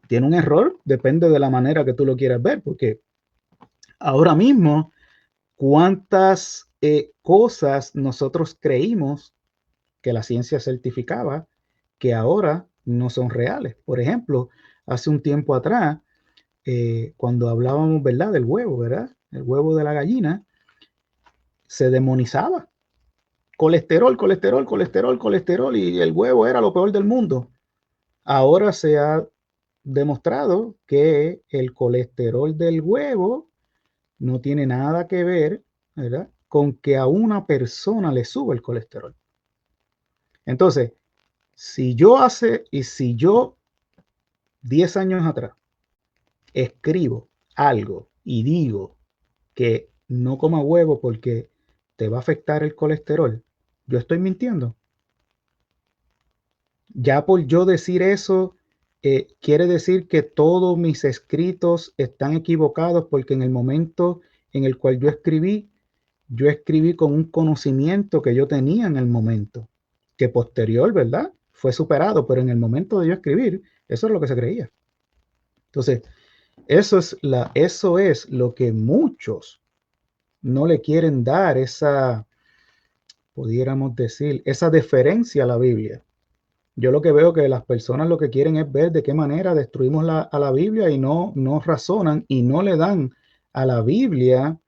tiene un error, depende de la manera que tú lo quieras ver, porque ahora mismo, ¿cuántas cosas nosotros creímos que la ciencia certificaba que ahora no son reales? Por ejemplo, hace un tiempo atrás, cuando hablábamos, ¿verdad?, del huevo, ¿verdad? El huevo de la gallina, se demonizaba. Colesterol, colesterol, colesterol, colesterol, y el huevo era lo peor del mundo. Ahora se ha demostrado que el colesterol del huevo no tiene nada que ver, ¿verdad?, con que a una persona le sube el colesterol. Entonces, si yo 10 años atrás escribo algo y digo que no coma huevo porque te va a afectar el colesterol, yo estoy mintiendo. Ya por yo decir eso, quiere decir que todos mis escritos están equivocados, porque en el momento en el cual yo escribí con un conocimiento que yo tenía en el momento, que posterior, ¿verdad?, fue superado, pero en el momento de yo escribir, eso es lo que se creía. Entonces, eso es lo que muchos no le quieren dar, pudiéramos decir, esa deferencia a la Biblia. Yo lo que veo que las personas lo que quieren es ver de qué manera destruimos a la Biblia, y no razonan y no le dan a la Biblia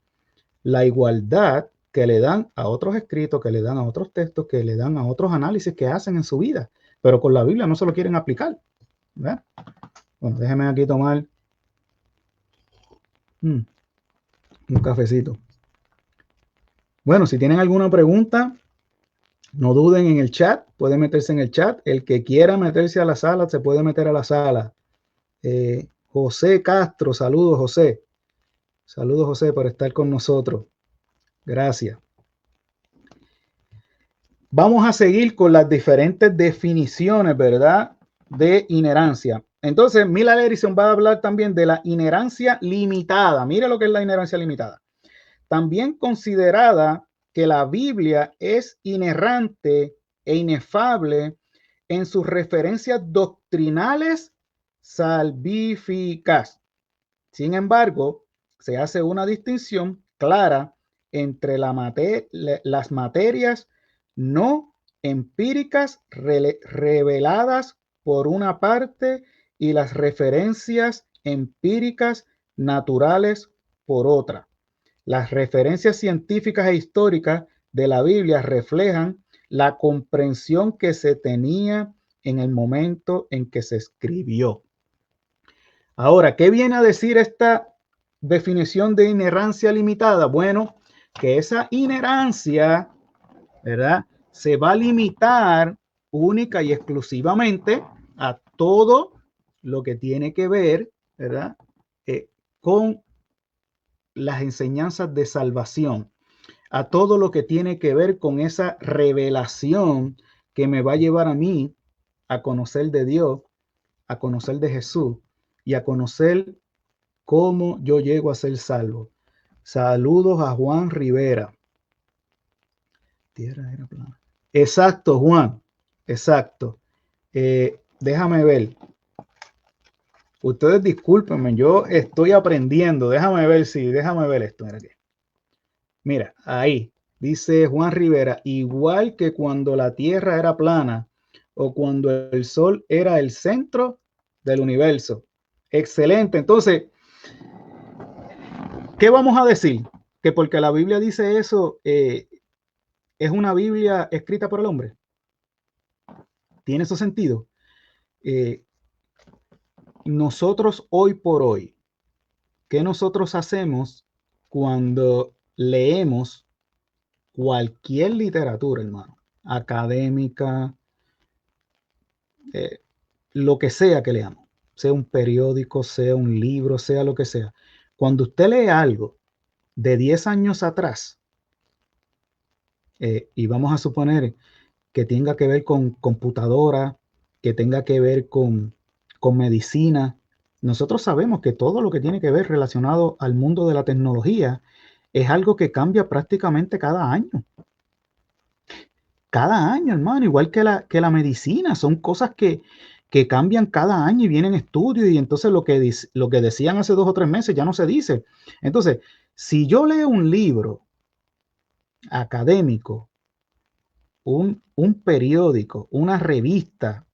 la igualdad que le dan a otros escritos, que le dan a otros textos, que le dan a otros análisis que hacen en su vida. Pero con la Biblia no se lo quieren aplicar, ¿verdad? Bueno, déjenme aquí tomar un cafecito. Bueno, si tienen alguna pregunta, no duden en el chat, pueden meterse en el chat. El que quiera meterse a la sala, se puede meter a la sala. José Castro, saludos José. Saludos José por estar con nosotros. Gracias. Vamos a seguir con las diferentes definiciones, ¿verdad?, de inherancia. Entonces, Miller Erickson va a hablar también de la inherancia limitada. Mire lo que es la inherancia limitada. También considerada que la Biblia es inerrante e inefable en sus referencias doctrinales salvíficas. Sin embargo, se hace una distinción clara entre las materias no empíricas reveladas por una parte y las referencias empíricas naturales por otra. Las referencias científicas e históricas de la Biblia reflejan la comprensión que se tenía en el momento en que se escribió. Ahora, ¿qué viene a decir esta definición de inherancia limitada? Bueno, que esa inherancia, ¿verdad?, se va a limitar única y exclusivamente a todo lo que tiene que ver, ¿verdad?, con las enseñanzas de salvación, a todo lo que tiene que ver con esa revelación que me va a llevar a mí a conocer de Dios, a conocer de Jesús y a conocer cómo yo llego a ser salvo. Saludos a Juan Rivera. Tierra era plana. Exacto, Juan. Exacto. Déjame ver. Ustedes discúlpenme, yo estoy aprendiendo. Déjame ver esto. Mira, aquí. Mira, ahí dice Juan Rivera, igual que cuando la Tierra era plana o cuando el Sol era el centro del universo. Excelente. Entonces, ¿qué vamos a decir? que porque la Biblia dice eso, es una Biblia escrita por el hombre. ¿Tiene eso sentido? Eh, nosotros hoy por hoy, ¿qué nosotros hacemos cuando leemos cualquier literatura, hermano? Académica, eh, lo que sea que leamos, sea un periódico, sea un libro, sea lo que sea. Cuando usted lee algo de 10 años atrás, y vamos a suponer que tenga que ver con computadora, que tenga que ver con medicina, nosotros sabemos que todo lo que tiene que ver relacionado al mundo de la tecnología es algo que cambia prácticamente cada año. Cada año, hermano, igual que la medicina, son cosas que cambian cada año y vienen estudios y entonces lo que decían hace 2 o 3 meses ya no se dice. Entonces, si yo leo un libro académico, un periódico, una revista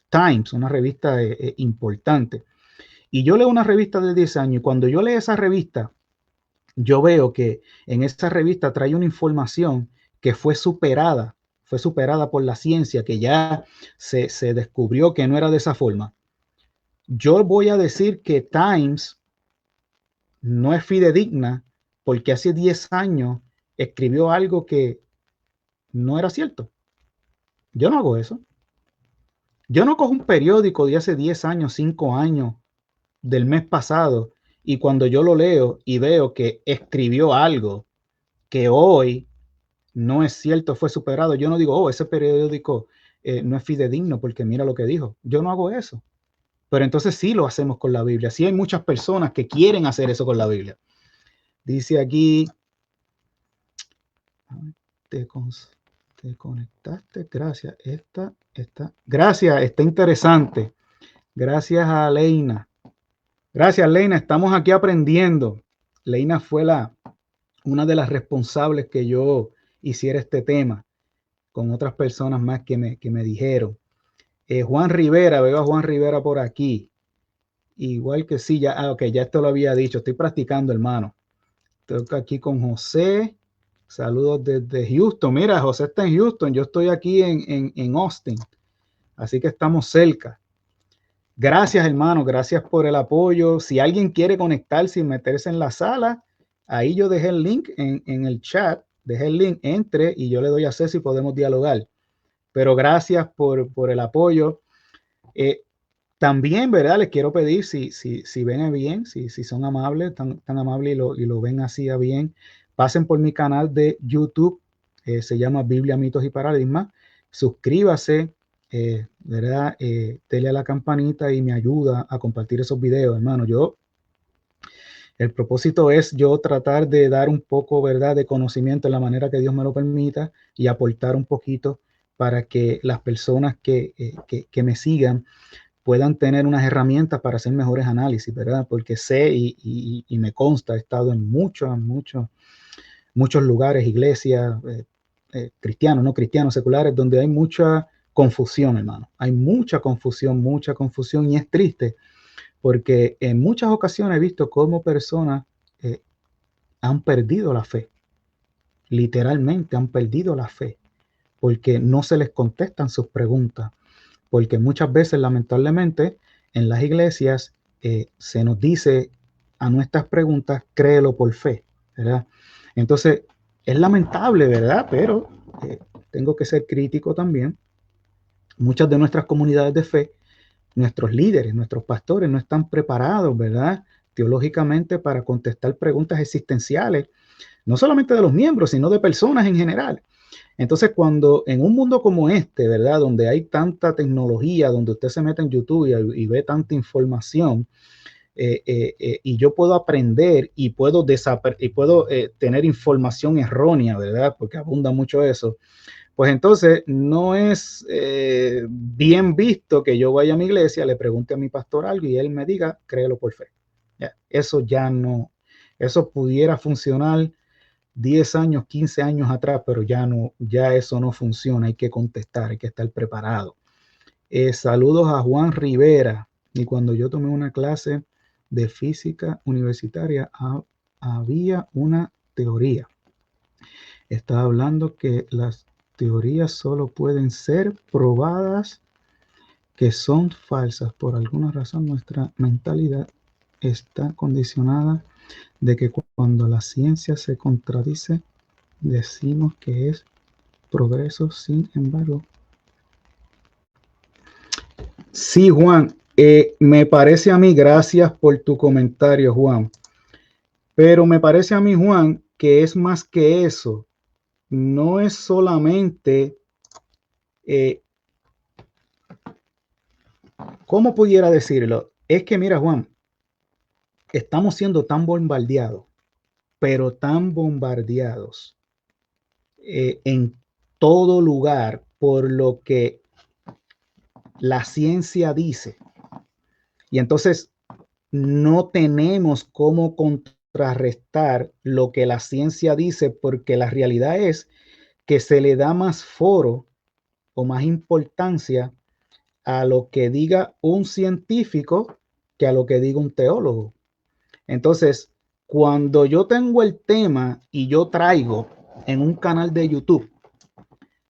Times, una revista importante, y yo leo una revista de 10 años y cuando yo leo esa revista, yo veo que en esa revista trae una información que fue superada por la ciencia, que ya se descubrió que no era de esa forma. Yo voy a decir que Times no es fidedigna porque hace 10 años escribió algo que no era cierto. Yo no hago eso. Yo no cojo un periódico de hace 10 años, 5 años, del mes pasado, y cuando yo lo leo y veo que escribió algo que hoy no es cierto, fue superado, yo no digo, oh, ese periódico no es fidedigno porque mira lo que dijo. Yo no hago eso. Pero entonces sí lo hacemos con la Biblia. Sí hay muchas personas que quieren hacer eso con la Biblia. Dice aquí, te, te conectaste, gracias. Gracias, está interesante. Gracias a Leina. Gracias, Leina. Estamos aquí aprendiendo. Leina fue una de las responsables que yo hiciera este tema con otras personas más que me dijeron. Juan Rivera, veo a Juan Rivera por aquí. Igual que sí, ya, ok, ya esto lo había dicho. Estoy practicando, hermano. Estoy aquí con José. Saludos desde Houston. Mira, José está en Houston. Yo estoy aquí en Austin. Así que estamos cerca. Gracias, hermano. Gracias por el apoyo. Si alguien quiere conectarse y meterse en la sala, ahí yo dejé el link en el chat. Dejé el link, entre y yo le doy acceso y podemos dialogar. Pero gracias por el apoyo. También, ¿verdad? Les quiero pedir, si ven a bien, si son amables, tan amables y lo ven así a bien, pasen por mi canal de YouTube, se llama Biblia, Mitos y Paradigmas. Suscríbase, ¿verdad? Dele a la campanita y me ayuda a compartir esos videos, hermano. El propósito es yo tratar de dar un poco, ¿verdad?, de conocimiento en la manera que Dios me lo permita y aportar un poquito para que las personas que me sigan puedan tener unas herramientas para hacer mejores análisis, ¿verdad? Porque sé y me consta, he estado en muchos lugares, iglesias, cristianos, no cristianos, seculares, donde hay mucha confusión, hermano. Hay mucha confusión y es triste porque en muchas ocasiones he visto cómo personas eh, han perdido la fe, literalmente han perdido la fe, porque no se les contestan sus preguntas, porque muchas veces, lamentablemente, en las iglesias se nos dice a nuestras preguntas, créelo por fe, ¿verdad? Entonces, es lamentable, ¿verdad? Pero tengo que ser crítico también. Muchas de nuestras comunidades de fe, nuestros líderes, nuestros pastores no están preparados, ¿verdad? Teológicamente para contestar preguntas existenciales, no solamente de los miembros, sino de personas en general. Entonces, cuando en un mundo como este, ¿verdad? Donde hay tanta tecnología, donde usted se mete en YouTube y ve tanta información, y yo puedo aprender y puedo tener información errónea, ¿verdad? Porque abunda mucho eso. Pues entonces no es bien visto que yo vaya a mi iglesia, le pregunte a mi pastor algo y él me diga, créelo por fe. Ya, eso ya no, eso pudiera funcionar 10 años, 15 años atrás, pero ya eso no funciona, hay que contestar, hay que estar preparado. Saludos a Juan Rivera. Y cuando yo tomé una clase de física universitaria, había una teoría. Está hablando que las teorías solo pueden ser probadas que son falsas. Por alguna razón nuestra mentalidad está condicionada de que cuando la ciencia se contradice, decimos que es progreso. Sin embargo, sí, Juan, me parece a mí, gracias por tu comentario, Juan, pero me parece a mí, Juan, que es más que eso. No es solamente, eh, ¿cómo pudiera decirlo? Es que, mira, Juan, estamos siendo tan bombardeados, pero tan bombardeados en todo lugar por lo que la ciencia dice. Y entonces no tenemos cómo contrarrestar lo que la ciencia dice, porque la realidad es que se le da más foro o más importancia a lo que diga un científico que a lo que diga un teólogo. Entonces, cuando yo tengo el tema y yo traigo en un canal de YouTube,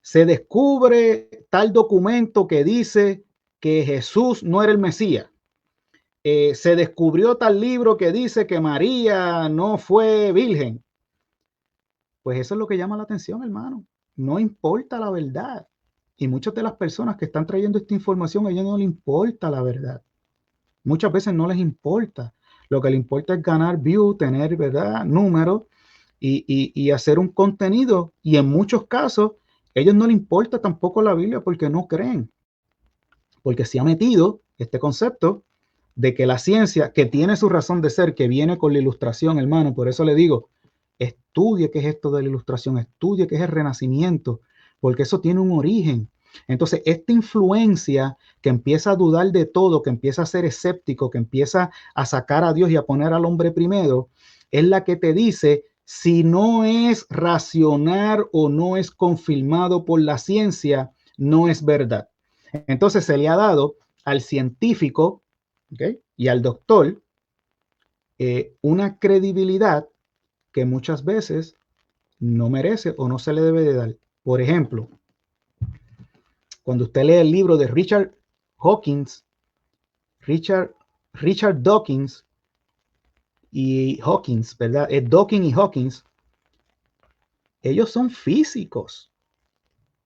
se descubre tal documento que dice que Jesús no era el Mesías. Se descubrió tal libro que dice que María no fue virgen. Pues eso es lo que llama la atención, hermano. No importa la verdad. Y muchas de las personas que están trayendo esta información, a ellos no les importa la verdad. Muchas veces no les importa. Lo que les importa es ganar views, tener, ¿verdad?, números y hacer un contenido. Y en muchos casos, a ellos no les importa tampoco la Biblia porque no creen. Porque se ha metido este concepto de que la ciencia, que tiene su razón de ser, que viene con la ilustración, hermano, por eso le digo, estudie qué es esto de la ilustración, estudie qué es el renacimiento, porque eso tiene un origen. Entonces, esta influencia que empieza a dudar de todo, que empieza a ser escéptico, que empieza a sacar a Dios y a poner al hombre primero, es la que te dice si no es racional o no es confirmado por la ciencia, no es verdad. Entonces se le ha dado al científico, ¿okay?, y al doctor una credibilidad que muchas veces no merece o no se le debe de dar. Por ejemplo, cuando usted lee el libro de Richard Hawkins, Richard Dawkins y Hawkins, ¿verdad? Dawkins y Hawkins, ellos son físicos.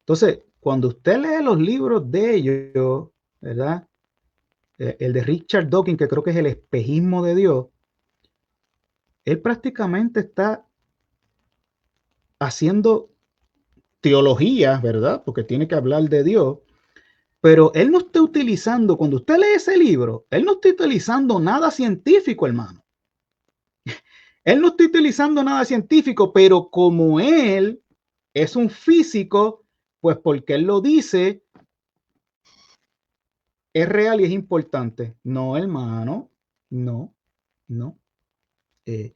Entonces, cuando usted lee los libros de ellos, ¿verdad? El de Richard Dawkins, que creo que es el espejismo de Dios, él prácticamente está haciendo teología, ¿verdad? Porque tiene que hablar de Dios, pero él no está utilizando, cuando usted lee ese libro, él no está utilizando nada científico, hermano. Él no está utilizando nada científico, pero como él es un físico, pues porque él lo dice, es real y es importante. No, hermano, no, no. Eh,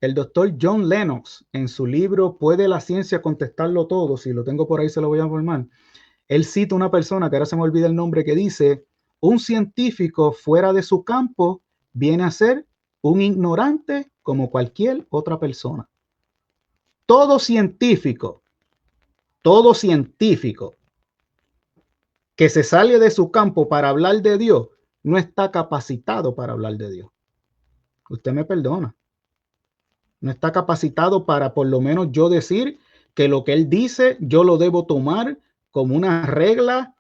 el doctor John Lennox, en su libro ¿Puede la ciencia contestarlo todo? Si lo tengo por ahí, se lo voy a informar. Él cita una persona, que ahora se me olvida el nombre, que dice, un científico fuera de su campo viene a ser un ignorante como cualquier otra persona. Todo científico, todo científico que se sale de su campo para hablar de Dios, no está capacitado para hablar de Dios. Usted me perdona. No está capacitado para por lo menos yo decir que lo que él dice yo lo debo tomar como una regla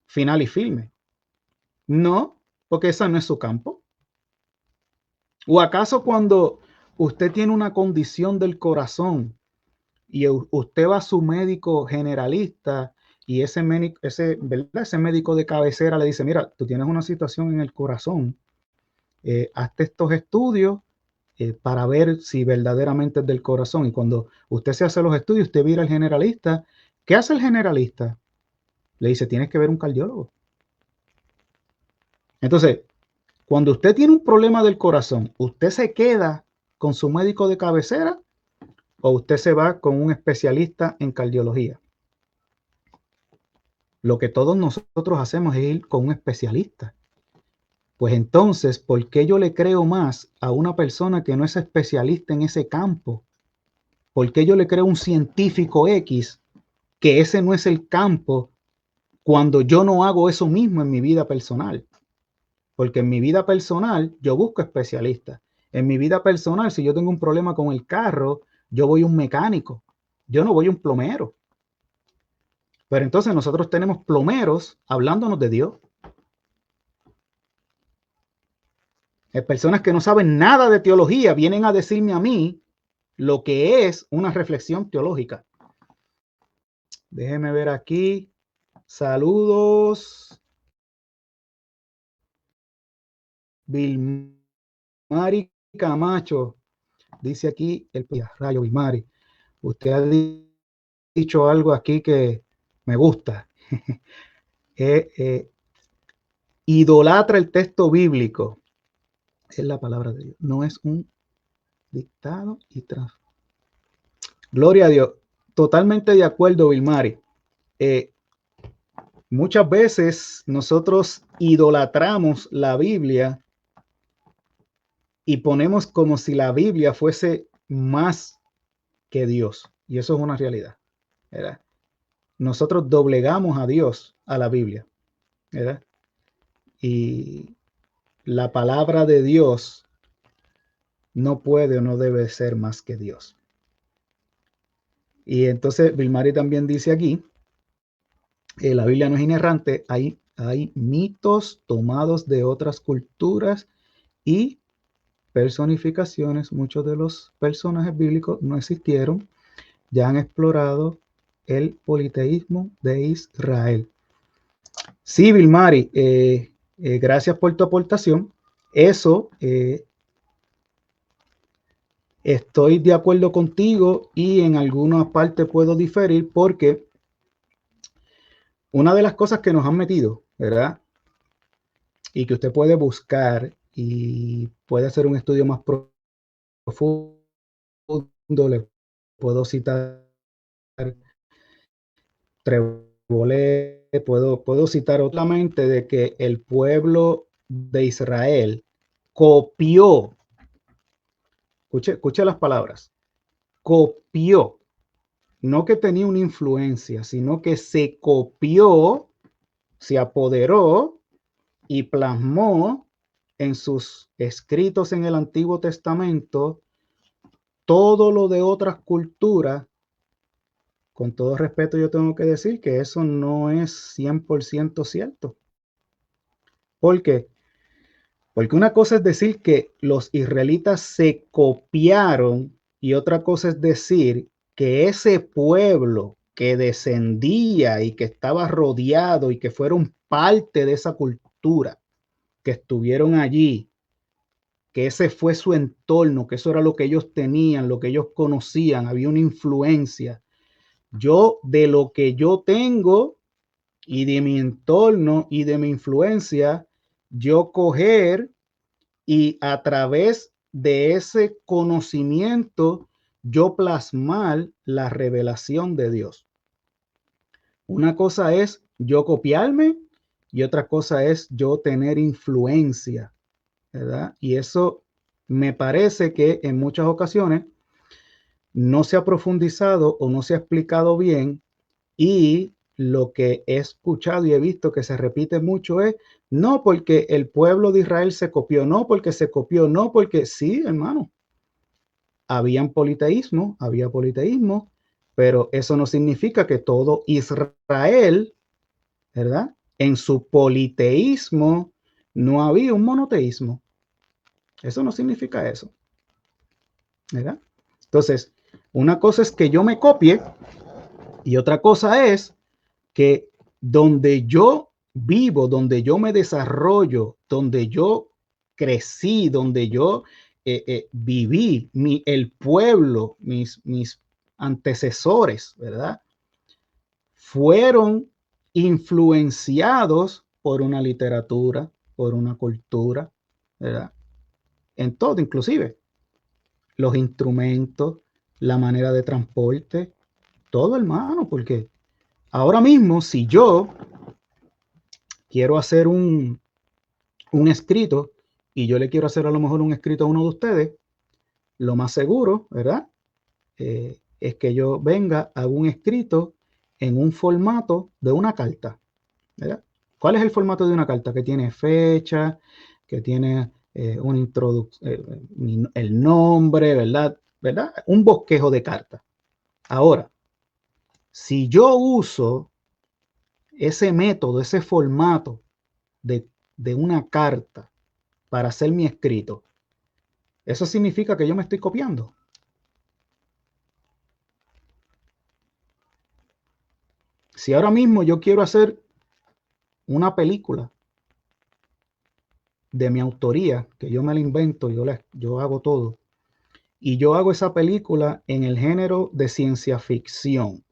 final y firme. No, porque esa no es su campo. ¿O acaso cuando usted tiene una condición del corazón y usted va a su médico generalista y ese médico de cabecera le dice, mira, tú tienes una situación en el corazón, hazte estos estudios para ver si verdaderamente es del corazón? Y cuando usted se hace los estudios, usted mira al generalista. ¿Qué hace el generalista? Le dice, tienes que ver un cardiólogo. Entonces, cuando usted tiene un problema del corazón, ¿usted se queda con su médico de cabecera o usted se va con un especialista en cardiología? Lo que todos nosotros hacemos es ir con un especialista. Pues entonces, ¿por qué yo le creo más a una persona que no es especialista en ese campo? ¿Por qué yo le creo a un científico X que ese no es el campo cuando yo no hago eso mismo en mi vida personal? Porque en mi vida personal yo busco especialistas. En mi vida personal, si yo tengo un problema con el carro, yo voy a un mecánico. Yo no voy a un plomero. Pero entonces nosotros tenemos plomeros hablándonos de Dios. Personas que no saben nada de teología vienen a decirme a mí lo que es una reflexión teológica. Déjeme ver aquí. Saludos. Vilmari Camacho. Dice aquí el rayo Vilmari. Usted ha dicho algo aquí que me gusta. Idolatra el texto bíblico. Es la palabra de Dios. No es un dictado y tras. Gloria a Dios. Totalmente de acuerdo, Vilmari. Muchas veces nosotros idolatramos la Biblia y ponemos como si la Biblia fuese más que Dios. Y eso es una realidad, ¿verdad? Nosotros doblegamos a Dios a la Biblia, ¿verdad? Y la palabra de Dios no puede o no debe ser más que Dios. Y entonces Vilmari también dice aquí, la Biblia no es inerrante, hay mitos tomados de otras culturas y personificaciones. Muchos de los personajes bíblicos no existieron, ya han explorado el politeísmo de Israel. Sí, Vilmari, gracias por tu aportación. Eso estoy de acuerdo contigo y en alguna parte puedo diferir porque una de las cosas que nos han metido, ¿verdad? Y que usted puede buscar y puede hacer un estudio más profundo, le puedo citar Trebolé, puedo citar otra mente de que el pueblo de Israel copió, escuche las palabras, copió, no que tenía una influencia, sino que se copió, se apoderó y plasmó en sus escritos en el Antiguo Testamento todo lo de otras culturas. Con todo respeto, yo tengo que decir que eso no es 100% cierto. ¿Por qué? Porque una cosa es decir que los israelitas se copiaron y otra cosa es decir que ese pueblo que descendía y que estaba rodeado y que fueron parte de esa cultura, que estuvieron allí, que ese fue su entorno, que eso era lo que ellos tenían, lo que ellos conocían, había una influencia. Yo de lo que yo tengo y de mi entorno y de mi influencia, yo coger y a través de ese conocimiento yo plasmar la revelación de Dios. Una cosa es yo copiarme y otra cosa es yo tener influencia, ¿verdad? Y eso me parece que en muchas ocasiones no se ha profundizado o no se ha explicado bien. Y lo que he escuchado y he visto que se repite mucho es, no porque el pueblo de Israel se copió, no porque se copió, no porque sí, hermano. Había politeísmo, pero eso no significa que todo Israel, ¿verdad? En su politeísmo no había un monoteísmo. Eso no significa eso, ¿verdad? Entonces, una cosa es que yo me copie y otra cosa es que donde yo vivo, donde yo me desarrollo, donde yo crecí, donde yo viví, el pueblo, mis antecesores, ¿verdad? Fueron influenciados por una literatura, por una cultura, ¿verdad? En todo, inclusive los instrumentos, la manera de transporte, todo, hermano, porque ahora mismo, si yo quiero hacer un escrito y yo le quiero hacer a lo mejor un escrito a uno de ustedes, lo más seguro, ¿verdad? Es que yo venga, haga un escrito en un formato de una carta, ¿verdad? ¿Cuál es el formato de una carta? Que tiene fecha, que tiene una introducción, el nombre, ¿verdad? ¿Verdad? Un bosquejo de carta. Ahora, si yo uso ese método, ese formato de, de una carta para hacer mi escrito, eso significa que yo me estoy copiando. Si ahora mismo yo quiero hacer una película de mi autoría, que yo me la invento, yo hago todo, y yo hago esa película en el género de ciencia ficción,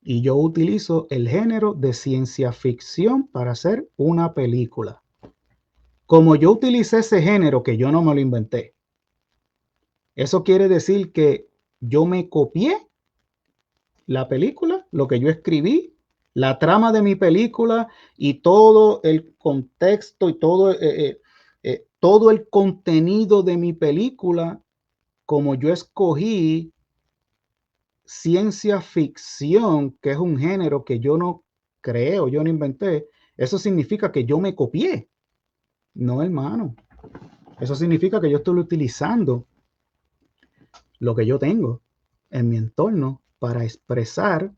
y yo utilizo el género de ciencia ficción para hacer una película. Como yo utilicé ese género, que yo no me lo inventé, eso quiere decir que yo me copié la película, lo que yo escribí, la trama de mi película y todo el contexto y todo el contenido de mi película, como yo escogí ciencia ficción, que es un género que yo no creo, yo no inventé, eso significa que yo me copié. No, hermano. Eso significa que yo estoy utilizando lo que yo tengo en mi entorno para expresar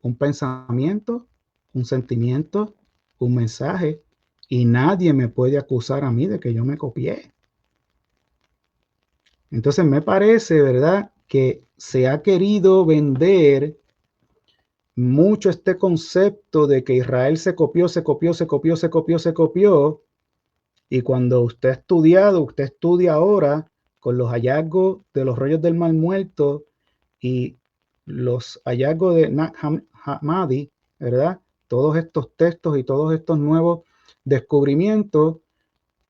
un pensamiento, un sentimiento, un mensaje, y nadie me puede acusar a mí de que yo me copié. Entonces me parece, ¿verdad?, que se ha querido vender mucho este concepto de que Israel se copió, se copió, se copió, se copió, se copió, y cuando usted ha estudiado, usted estudia ahora con los hallazgos de los rollos del Mar Muerto y los hallazgos de Nag Hammadi, ¿verdad? Todos estos textos y todos estos nuevos descubrimientos,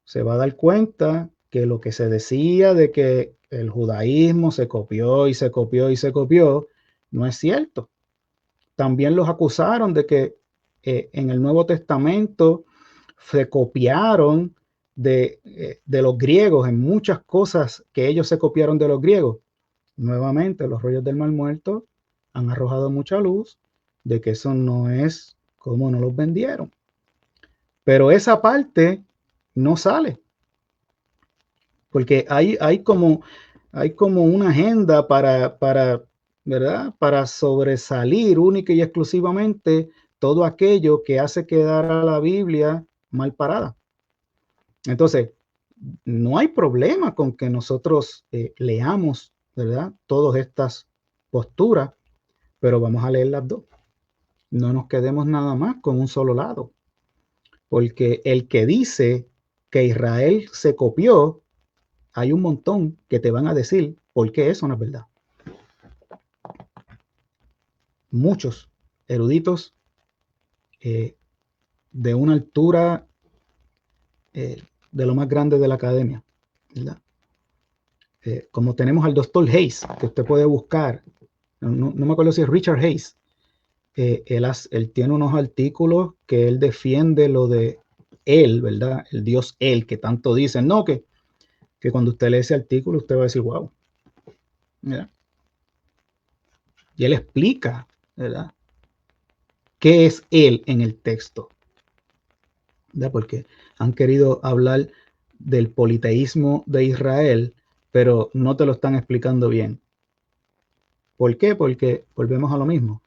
se va a dar cuenta que lo que se decía de que el judaísmo se copió y se copió y se copió, no es cierto. También los acusaron de que en el Nuevo Testamento se copiaron de los griegos en muchas cosas que ellos se copiaron de los griegos. Nuevamente, los rollos del Mar Muerto han arrojado mucha luz de que eso no es como no los vendieron. Pero esa parte no sale, porque hay como una agenda ¿verdad? Para sobresalir única y exclusivamente todo aquello que hace quedar a la Biblia mal parada. Entonces, no hay problema con que nosotros leamos, ¿verdad?, todas estas posturas, pero vamos a leer las dos. No nos quedemos nada más con un solo lado, porque el que dice que Israel se copió, hay un montón que te van a decir por qué eso no es verdad. Muchos eruditos de una altura de lo más grande de la academia, ¿verdad? Como tenemos al doctor Hayes, que usted puede buscar, no me acuerdo si es Richard Hayes, él tiene unos artículos que él defiende lo de él, ¿verdad? El Dios él, que tanto dicen, no, que cuando usted lee ese artículo usted va a decir, wow, ¿verdad? Y él explica, ¿verdad?, qué es él en el texto, ¿verdad? Porque han querido hablar del politeísmo de Israel, pero no te lo están explicando bien. ¿Por qué? Porque volvemos a lo mismo.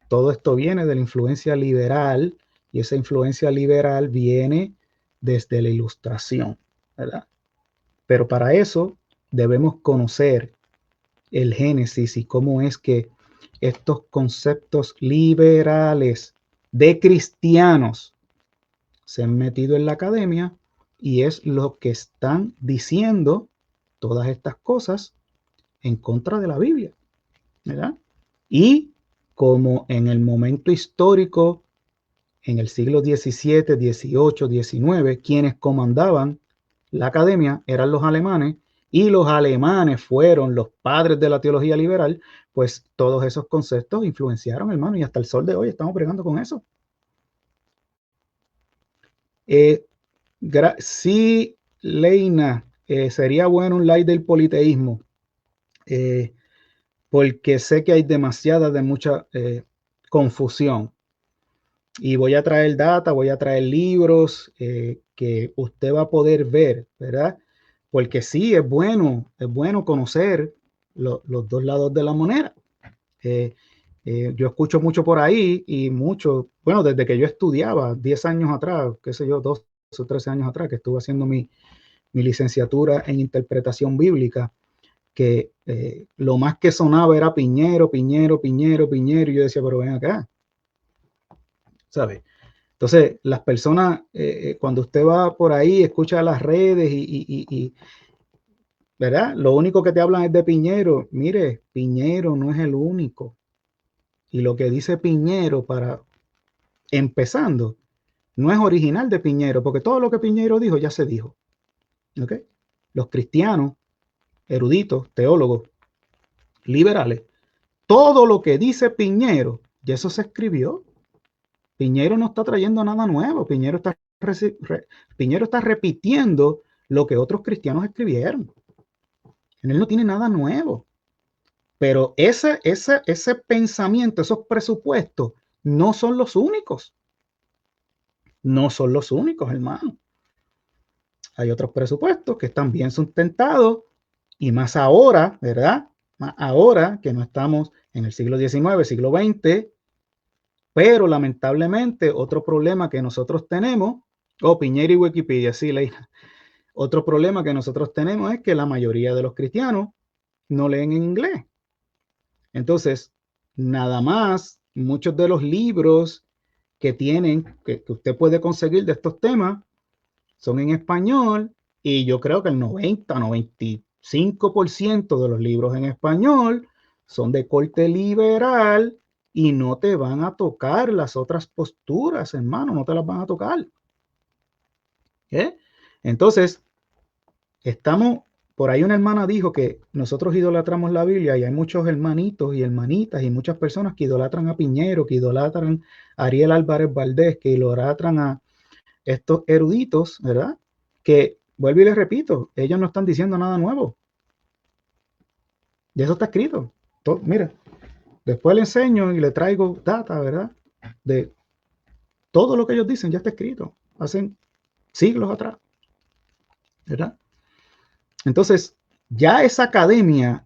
Todo esto viene de la influencia liberal y esa influencia liberal viene desde la Ilustración, ¿verdad? Pero para eso debemos conocer el Génesis y cómo es que estos conceptos liberales de cristianos se han metido en la academia y es lo que están diciendo todas estas cosas en contra de la Biblia, ¿verdad? Y como en el momento histórico, en el siglo XVII, XVIII, XIX, quienes comandaban la academia eran los alemanes, y los alemanes fueron los padres de la teología liberal, pues todos esos conceptos influenciaron, hermano, y hasta el sol de hoy estamos bregando con eso. Sí, Leina, sería bueno un live del politeísmo, porque sé que hay de mucha confusión. Y voy a traer data, voy a traer libros que usted va a poder ver, ¿verdad? Porque sí, es bueno conocer los dos lados de la moneda. Eh, yo escucho mucho por ahí y mucho, bueno, desde que yo estudiaba, 10 años atrás, qué sé yo, 12 o 13 años atrás, que estuve haciendo mi licenciatura en interpretación bíblica, que lo más que sonaba era Piñero, Piñero, Piñero, Piñero, y yo decía, pero ven acá, ¿sabes? Entonces, las personas, cuando usted va por ahí, escucha las redes ¿verdad? Lo único que te hablan es de Piñero. Mire, Piñero no es el único. Y lo que dice Piñero para empezando, no es original de Piñero, porque todo lo que Piñero dijo ya se dijo. ¿Ok? Los cristianos, eruditos, teólogos, liberales, todo lo que dice Piñero, ya eso se escribió. Piñero no está trayendo nada nuevo. Piñero está repitiendo lo que otros cristianos escribieron. Él no tiene nada nuevo. Pero ese pensamiento, esos presupuestos, no son los únicos. No son los únicos, hermano. Hay otros presupuestos que están bien sustentados y más ahora, ¿verdad? Más ahora que no estamos en el siglo XIX, siglo XX, pero lamentablemente otro problema que nosotros tenemos, Piñera y Wikipedia, sí, Leila. Otro problema que nosotros tenemos es que la mayoría de los cristianos no leen en inglés. Entonces, nada más, muchos de los libros que tienen, que usted puede conseguir de estos temas, son en español y yo creo que el 90-95% de los libros en español son de corte liberal y no te van a tocar las otras posturas, hermano, no te las van a tocar. Entonces, estamos, por ahí una hermana dijo que nosotros idolatramos la Biblia y hay muchos hermanitos y hermanitas y muchas personas que idolatran a Piñero, que idolatran a Ariel Álvarez Valdés, que idolatran a estos eruditos, ¿verdad? Que, vuelvo y les repito, ellos no están diciendo nada nuevo. Y eso está escrito. Mira, después le enseño y le traigo data, ¿verdad? De todo lo que ellos dicen, ya está escrito. Hacen siglos atrás, ¿verdad? Entonces, ya esa academia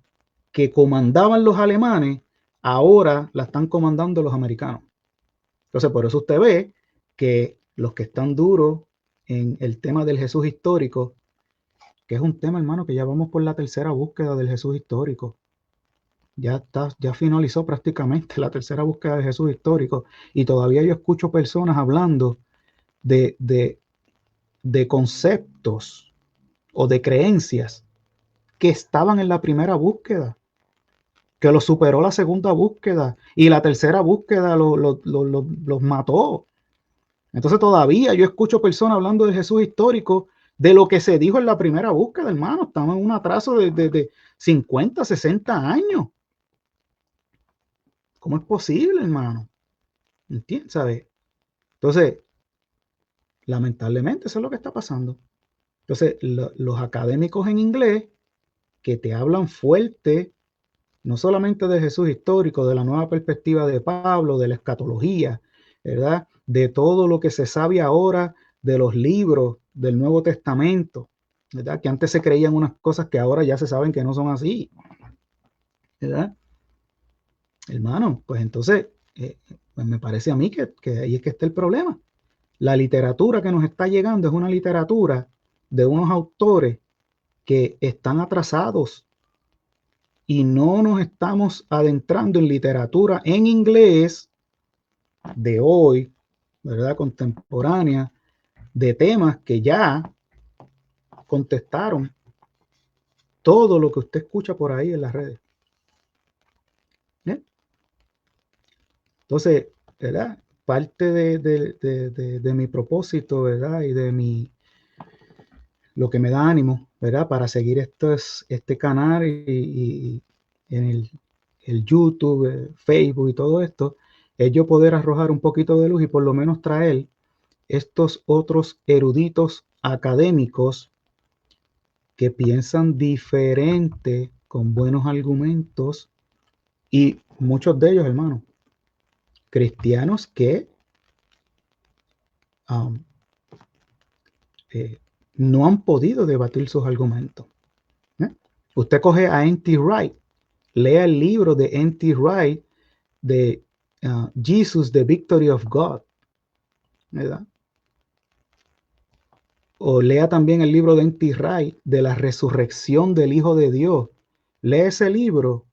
que comandaban los alemanes, ahora la están comandando los americanos. Entonces, por eso usted ve que los que están duros en el tema del Jesús histórico, que es un tema, hermano, que ya vamos por la tercera búsqueda del Jesús histórico. Ya finalizó prácticamente la tercera búsqueda del Jesús histórico y todavía yo escucho personas hablando de, de, de conceptos o de creencias que estaban en la primera búsqueda, que lo superó la segunda búsqueda y la tercera búsqueda los mató. Entonces todavía yo escucho personas hablando de Jesús histórico, de lo que se dijo en la primera búsqueda, hermano. Estamos en un atraso de 50, 60 años. ¿Cómo es posible, hermano? ¿Entiendes? ¿Sabes? Entonces, lamentablemente eso es lo que está pasando. Entonces, los académicos en inglés que te hablan fuerte, no solamente de Jesús histórico, de la nueva perspectiva de Pablo, de la escatología, ¿verdad? De todo lo que se sabe ahora de los libros del Nuevo Testamento, ¿verdad? Que antes se creían unas cosas que ahora ya se saben que no son así, ¿verdad? Hermano, pues entonces, pues me parece a mí que ahí es que está el problema. La literatura que nos está llegando es una literatura de unos autores que están atrasados y no nos estamos adentrando en literatura en inglés de hoy, ¿verdad? Contemporánea, de temas que ya contestaron todo lo que usted escucha por ahí en las redes. ¿Eh? Entonces, ¿verdad? Parte de mi propósito, ¿verdad? Y de lo que me da ánimo, ¿verdad? Para seguir este canal y en el YouTube, Facebook y todo esto, es yo poder arrojar un poquito de luz y por lo menos traer estos otros eruditos académicos que piensan diferente, con buenos argumentos, y muchos de ellos, hermanos, cristianos que um, no han podido debatir sus argumentos. Usted coge a N.T. Wright, lea el libro de N.T. Wright de Jesus, The Victory of God, ¿verdad? O lea también el libro de N.T. Wright de la resurrección del Hijo de Dios. Lee ese libro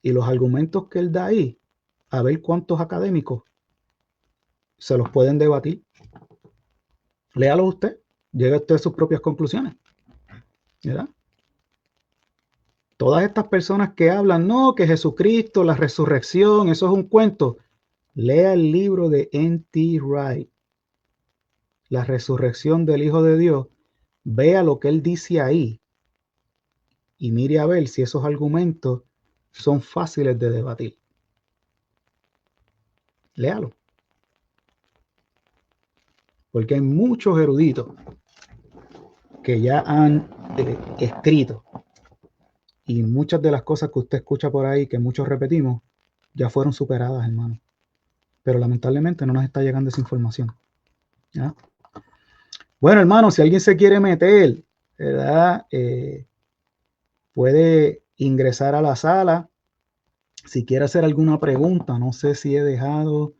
y los argumentos que él da ahí, a ver cuántos académicos se los pueden debatir. Léalo usted, llegue usted a sus propias conclusiones, ¿verdad? Todas estas personas que hablan, no, que Jesucristo, la resurrección, eso es un cuento. Lea el libro de N.T. Wright, la resurrección del Hijo de Dios. Vea lo que él dice ahí y mire a ver si esos argumentos son fáciles de debatir. Léalo. Porque hay muchos eruditos que ya han escrito, y muchas de las cosas que usted escucha por ahí, que muchos repetimos, ya fueron superadas, hermano. Pero lamentablemente no nos está llegando esa información, ¿ya? Bueno, hermano, si alguien se quiere meter, ¿verdad? Puede ingresar a la sala. Si quiere hacer alguna pregunta, no sé si he dejado,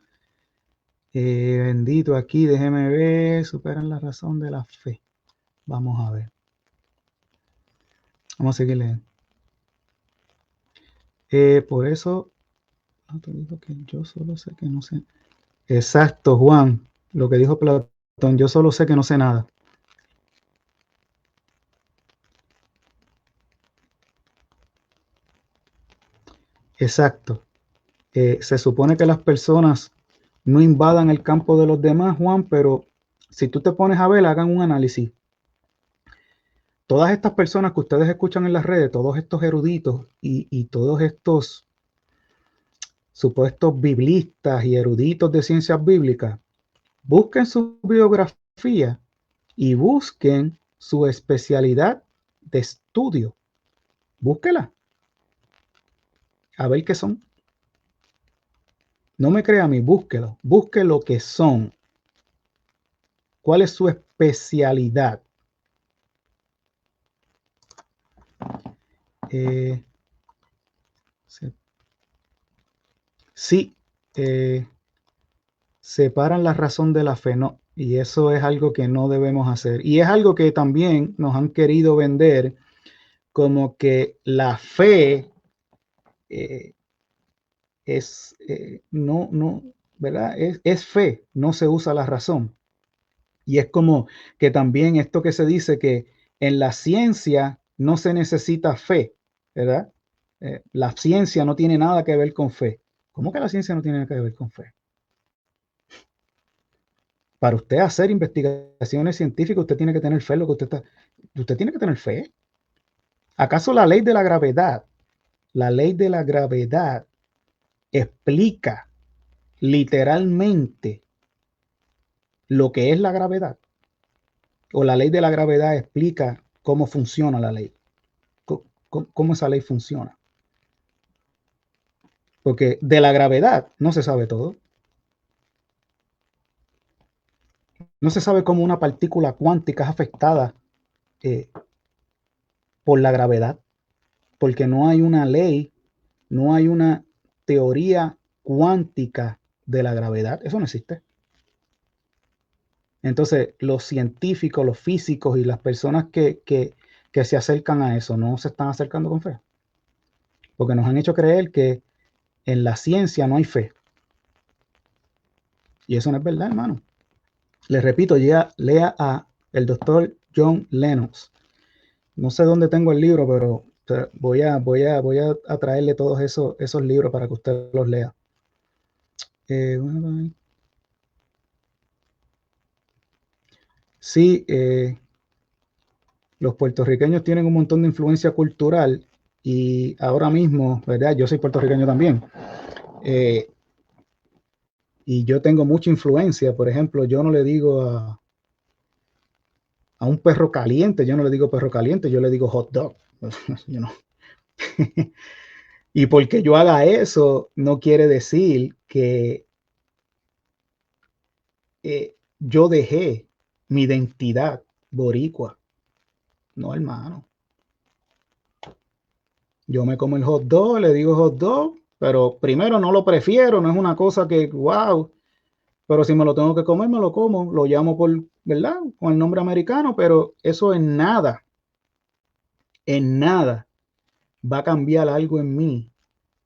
bendito aquí, déjeme ver, superan la razón de la fe. Vamos a ver. Vamos a seguir leyendo. Por eso, te digo que yo solo sé que no sé. Exacto, Juan, lo que dijo Platón, yo solo sé que no sé nada. Exacto. Se supone que las personas no invadan el campo de los demás, Juan, pero si tú te pones a ver, hagan un análisis. Todas estas personas que ustedes escuchan en las redes, todos estos eruditos y todos estos supuestos biblistas y eruditos de ciencias bíblicas, busquen su biografía y busquen su especialidad de estudio. Búsquela. A ver qué son. No me crea a mí, búsquelo. Busque lo que son. ¿Cuál es su especialidad? Sí, separan la razón de la fe, no. Y eso es algo que no debemos hacer. Y es algo que también nos han querido vender como que la fe no, ¿verdad? Es fe, no se usa la razón. Y es como que también esto que se dice que en la ciencia no se necesita fe, ¿verdad? La ciencia no tiene nada que ver con fe. ¿Cómo que la ciencia no tiene nada que ver con fe? Para usted hacer investigaciones científicas, usted tiene que tener fe en lo que usted tiene que tener fe. ¿Acaso la ley de la gravedad explica literalmente lo que es la gravedad? ¿O la ley de la gravedad explica cómo funciona la ley? ¿Cómo esa ley funciona? Porque de la gravedad no se sabe todo. No se sabe cómo una partícula cuántica es afectada por la gravedad, porque no hay una ley, no hay una teoría cuántica de la gravedad. Eso no existe. Entonces, los científicos, los físicos y las personas que se acercan a eso no se están acercando con fe, porque nos han hecho creer que en la ciencia no hay fe. Y eso no es verdad, hermano. Les repito, ya lea a el doctor John Lennox. No sé dónde tengo el libro, pero voy a traerle todos esos libros para que usted los lea. Sí, los puertorriqueños tienen un montón de influencia cultural y ahora mismo, ¿verdad? Yo soy puertorriqueño también. Y yo tengo mucha influencia. Por ejemplo, yo no le digo A un perro caliente, yo no le digo perro caliente, yo le digo hot dog. You know. Y porque yo haga eso, no quiere decir que yo dejé mi identidad boricua. No, hermano. Yo me como el hot dog, le digo hot dog, pero primero no lo prefiero, no es una cosa que, wow, pero si me lo tengo que comer, me lo como, lo llamo por, ¿verdad? Con el nombre americano, pero eso en nada va a cambiar algo en mí,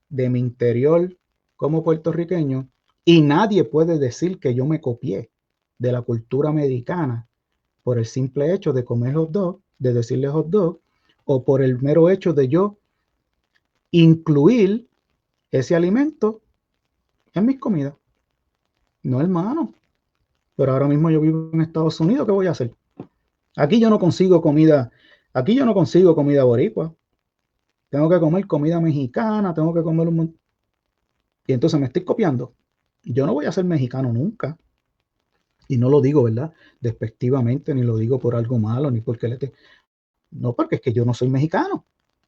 de mi interior como puertorriqueño, y nadie puede decir que yo me copié de la cultura americana por el simple hecho de comer hot dog, de decirle hot dog, o por el mero hecho de yo incluir ese alimento en mis comidas. No, hermano. Pero ahora mismo yo vivo en Estados Unidos, ¿qué voy a hacer? Aquí yo no consigo comida, aquí yo no consigo comida boricua. Tengo que comer comida mexicana, tengo que comer un... Y entonces me estoy copiando. Yo no voy a ser mexicano nunca. Y no lo digo, ¿verdad? Despectivamente, ni lo digo por algo malo, ni porque le... No, porque es que yo no soy mexicano.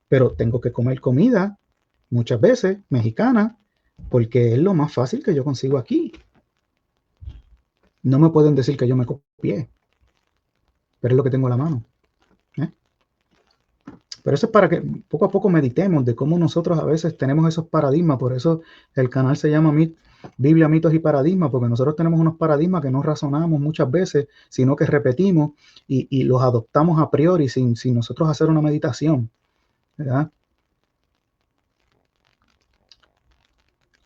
Pero tengo que comer comida, muchas veces, mexicana, porque es lo más fácil que yo consigo aquí. No me pueden decir que yo me copié, pero es lo que tengo a la mano. ¿Eh? Pero eso es para que poco a poco meditemos de cómo nosotros a veces tenemos esos paradigmas. Por eso el canal se llama Biblia, mitos y paradigmas, porque nosotros tenemos unos paradigmas que no razonamos muchas veces, sino que repetimos y los adoptamos a priori sin nosotros hacer una meditación, ¿verdad?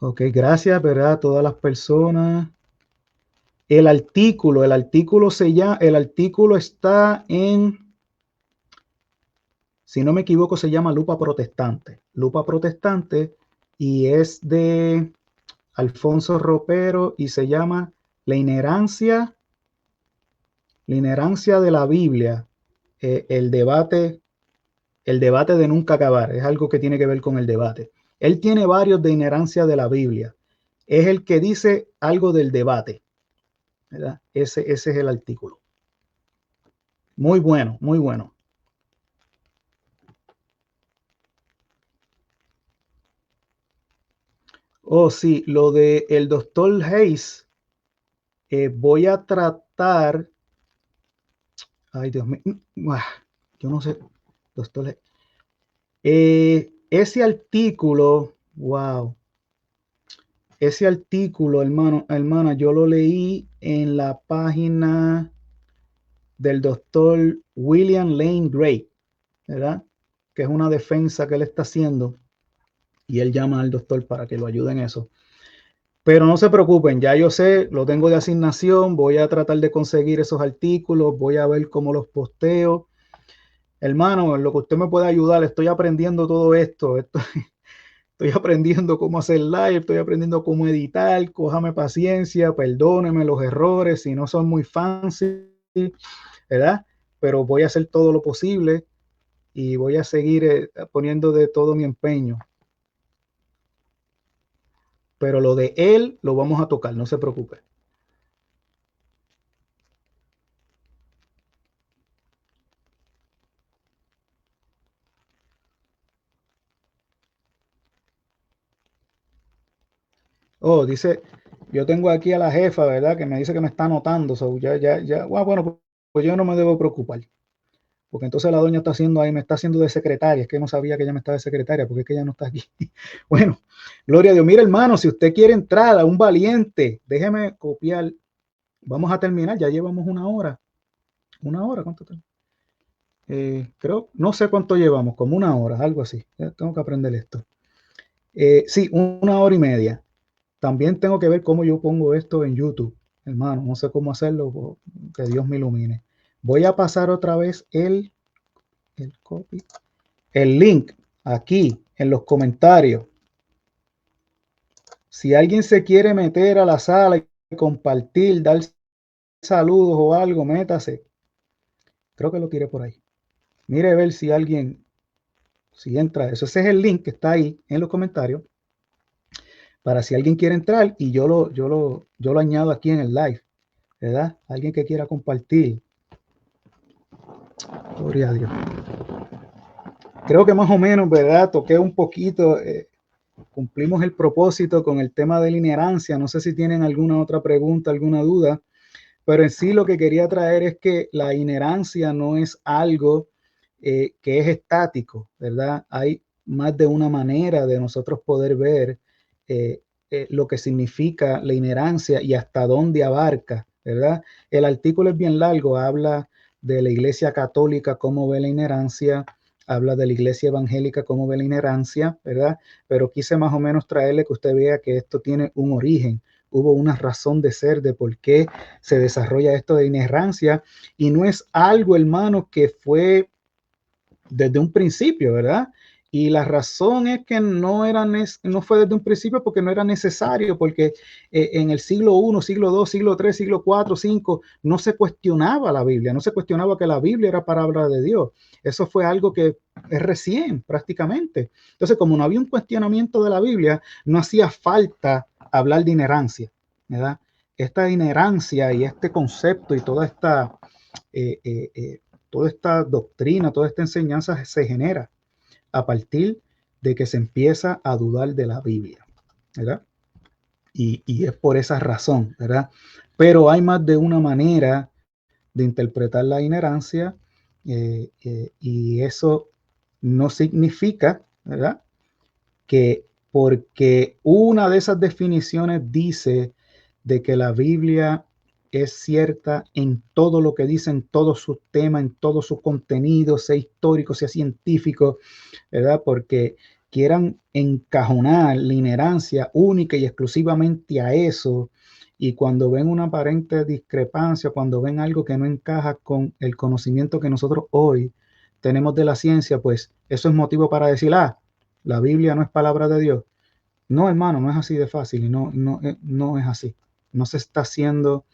Ok, gracias, ¿verdad? A todas las personas. El artículo está en, si no me equivoco, se llama Lupa Protestante. Lupa Protestante y es de Alfonso Ropero y se llama La inherancia de la Biblia, el debate de nunca acabar. Es algo que tiene que ver con el debate. Él tiene varios de inherancia de la Biblia. Es el que dice algo del debate, ¿verdad? Ese es el artículo. Muy bueno, muy bueno. Oh, sí, lo de el doctor Hayes, voy a tratar, ay Dios mío, yo no sé, doctor Hayes. Ese artículo, wow, ese artículo, hermana, yo lo leí en la página del doctor William Lane Gray, ¿verdad? Que es una defensa que él está haciendo y él llama al doctor para que lo ayude en eso. Pero no se preocupen, ya yo sé, lo tengo de asignación, voy a tratar de conseguir esos artículos, voy a ver cómo los posteo. Hermano, en lo que usted me puede ayudar, estoy aprendiendo todo esto, estoy aprendiendo cómo hacer live, estoy aprendiendo cómo editar, cójame paciencia, perdóneme los errores, si no son muy fancy, ¿verdad? Pero voy a hacer todo lo posible y voy a seguir poniendo de todo mi empeño. Pero lo de él lo vamos a tocar, no se preocupe. Oh, dice, yo tengo aquí a la jefa, ¿verdad? Que me dice que me está anotando. So ya. Bueno, pues yo no me debo preocupar. Porque entonces la doña está haciendo ahí, me está haciendo de secretaria. Es que no sabía que ella me estaba de secretaria, porque es que ella no está aquí. Bueno, gloria a Dios. Mira, hermano, si usted quiere entrar a un valiente, déjeme copiar. Vamos a terminar, ya llevamos una hora. ¿Una hora? ¿Cuánto tenemos? Creo, no sé cuánto llevamos, como una hora, algo así. Ya tengo que aprender esto. Sí, una hora y media. También tengo que ver cómo yo pongo esto en YouTube, hermano. No sé cómo hacerlo, que Dios me ilumine. Voy a pasar otra vez copy, el link aquí en los comentarios. Si alguien se quiere meter a la sala y compartir, dar saludos o algo, métase. Creo que lo tiré por ahí. Mire a ver si alguien, si entra. Eso ese es el link que está ahí en los comentarios. Para si alguien quiere entrar y yo lo añado aquí en el live, ¿verdad? Alguien que quiera compartir. Gloria a Dios. Creo que más o menos, ¿verdad? Toqué un poquito, cumplimos el propósito con el tema de la inherancia. No sé si tienen alguna otra pregunta, alguna duda, pero en sí lo que quería traer es que la inherancia no es algo que es estático, ¿verdad? Hay más de una manera de nosotros poder ver lo que significa la inherancia y hasta dónde abarca, ¿verdad? El artículo es bien largo, habla de la Iglesia Católica, cómo ve la inherancia, habla de la Iglesia Evangélica, cómo ve la inherancia, ¿verdad? Pero quise más o menos traerle que usted vea que esto tiene un origen, hubo una razón de ser de por qué se desarrolla esto de inherancia y no es algo, hermano, que fue desde un principio, ¿verdad? Y la razón es que no fue desde un principio porque no era necesario, porque en el siglo I, siglo II, siglo III, siglo IV, V, no se cuestionaba la Biblia, no se cuestionaba que la Biblia era palabra de Dios. Eso fue algo que es recién prácticamente. Entonces, como no había un cuestionamiento de la Biblia, no hacía falta hablar de inherancia, ¿verdad? Esta inherancia y este concepto y eh, eh, eh, toda esta doctrina, toda esta enseñanza se genera a partir de que se empieza a dudar de la Biblia, ¿verdad? Y es por esa razón, ¿verdad? Pero hay más de una manera de interpretar la inherancia y eso no significa, ¿verdad? Que porque una de esas definiciones dice de que la Biblia es cierta en todo lo que dice, en todos sus temas, en todos sus contenidos, sea histórico, sea científico, ¿verdad? Porque quieran encajonar la inherancia única y exclusivamente a eso, y cuando ven una aparente discrepancia, cuando ven algo que no encaja con el conocimiento que nosotros hoy tenemos de la ciencia, pues eso es motivo para decir, la Biblia no es palabra de Dios. No, hermano, no es así de fácil y no es así. No se está haciendo,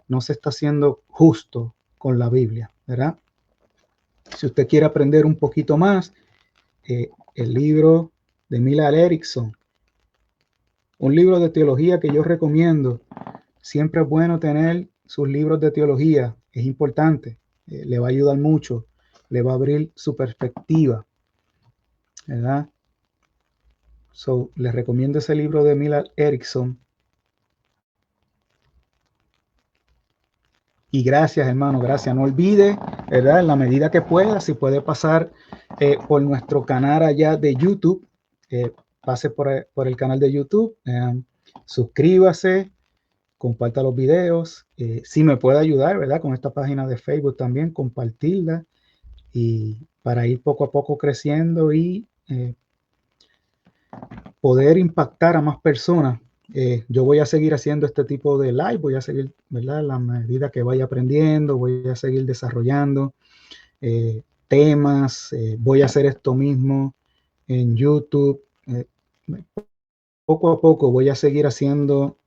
no se está haciendo justo con la Biblia, ¿verdad? Si usted quiere aprender un poquito más, el libro de Millard Erickson, un libro de teología que yo recomiendo. Siempre es bueno tener sus libros de teología, es importante, le va a ayudar mucho, le va a abrir su perspectiva, ¿verdad? So, les recomiendo ese libro de Millard Erickson. Y gracias, hermano, gracias. No olvide, ¿verdad? En la medida que pueda, si puede pasar por nuestro canal allá de YouTube, pase por el canal de YouTube, suscríbase, comparta los videos. Si me puede ayudar, ¿verdad? Con esta página de Facebook también, compartirla y para ir poco a poco creciendo y poder impactar a más personas. Yo voy a seguir haciendo este tipo de live, voy a seguir, ¿verdad? A la medida que vaya aprendiendo, voy a seguir desarrollando temas, voy a hacer esto mismo en YouTube. Poco a poco voy a seguir haciendo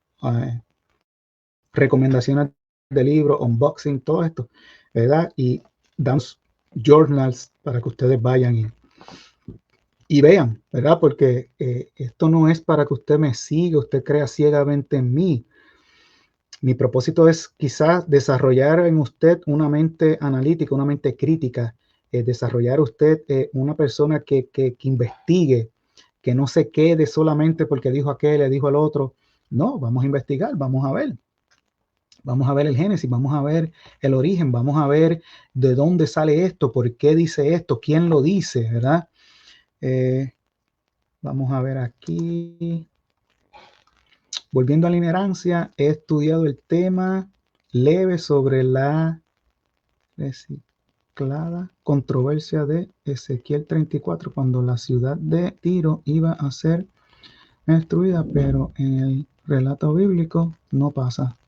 recomendaciones de libros, unboxing, todo esto, ¿verdad? Y damos journals para que ustedes vayan y vean, ¿verdad? Porque esto no es para que usted me siga, usted crea ciegamente en mí. Mi propósito es quizás desarrollar en usted una mente analítica, una mente crítica, desarrollar usted una persona que investigue, que no se quede solamente porque dijo aquel, le dijo al otro. No, vamos a investigar, vamos a ver el génesis, vamos a ver el origen, vamos a ver de dónde sale esto, por qué dice esto, quién lo dice, ¿verdad? Vamos a ver aquí. Volviendo a la inherancia, he estudiado el tema leve sobre la reciclada controversia de Ezequiel 34, cuando la ciudad de Tiro iba a ser destruida, pero en el relato bíblico no pasa.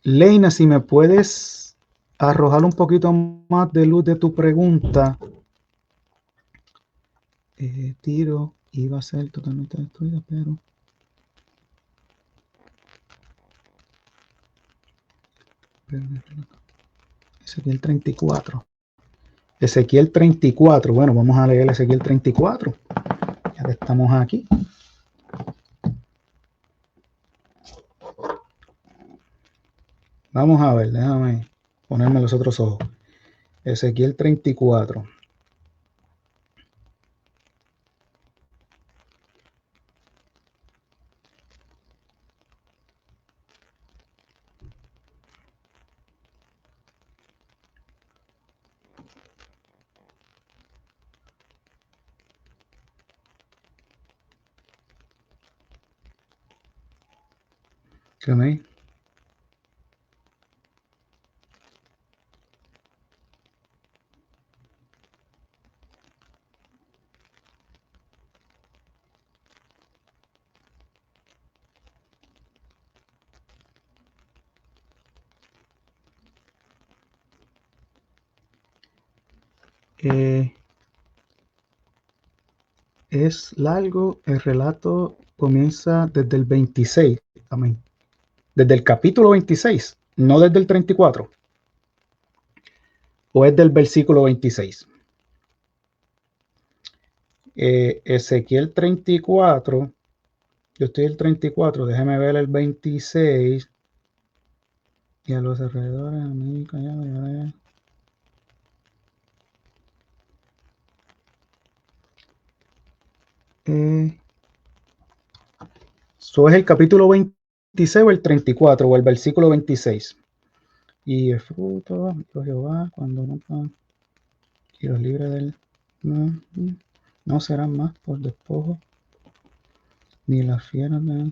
Leina, si me puedes arrojar un poquito más de luz de tu pregunta. Tiro iba a ser totalmente destruida, pero Ezequiel 34. Ezequiel 34. Bueno, vamos a leer Ezequiel 34. Ya que estamos aquí. Vamos a ver, déjame ponerme los otros ojos. Ezequiel 34. ¿Qué me? Es largo, el relato comienza desde el 26, amén. Desde el capítulo 26, no desde el 34, o es del versículo 26. Ezequiel 34, yo estoy el 34, déjeme ver el 26, y a los alrededores, eso es el capítulo 26 o el 34 o el versículo 26. Y el fruto de Jehová cuando no y los libre del no serán más por despojo ni las fieras de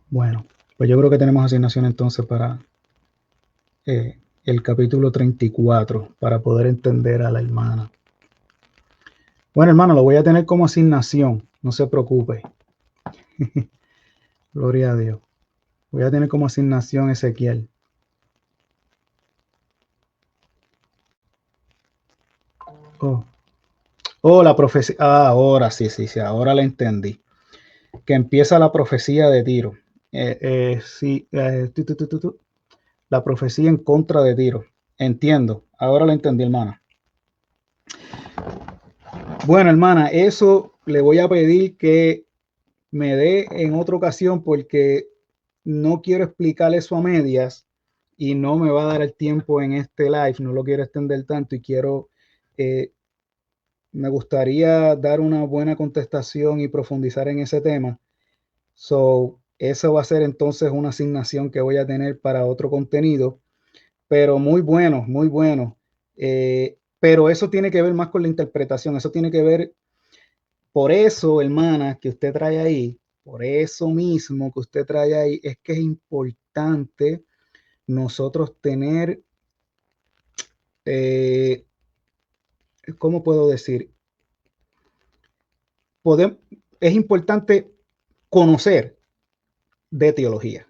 Bueno, pues yo creo que tenemos asignación entonces para el capítulo 34 para poder entender a la hermana. Bueno, hermano, lo voy a tener como asignación, no se preocupe. Gloria a Dios. Voy a tener como asignación Ezequiel. La profecía. Ahora sí, ahora la entendí. Que empieza la profecía de Tiro. Sí, la profecía en contra de Tiro. Entiendo. Ahora la entendí, hermana. Bueno, hermana, eso le voy a pedir que me dé en otra ocasión porque no quiero explicar eso a medias y no me va a dar el tiempo en este live, no lo quiero extender tanto y quiero, me gustaría dar una buena contestación y profundizar en ese tema. So, eso va a ser entonces una asignación que voy a tener para otro contenido, pero muy bueno, muy bueno. Pero eso tiene que ver más con la interpretación, eso tiene que ver, por eso, hermana, que usted trae ahí, por eso mismo que usted trae ahí, es que es importante nosotros tener, ¿cómo puedo decir? Es importante conocer de teología.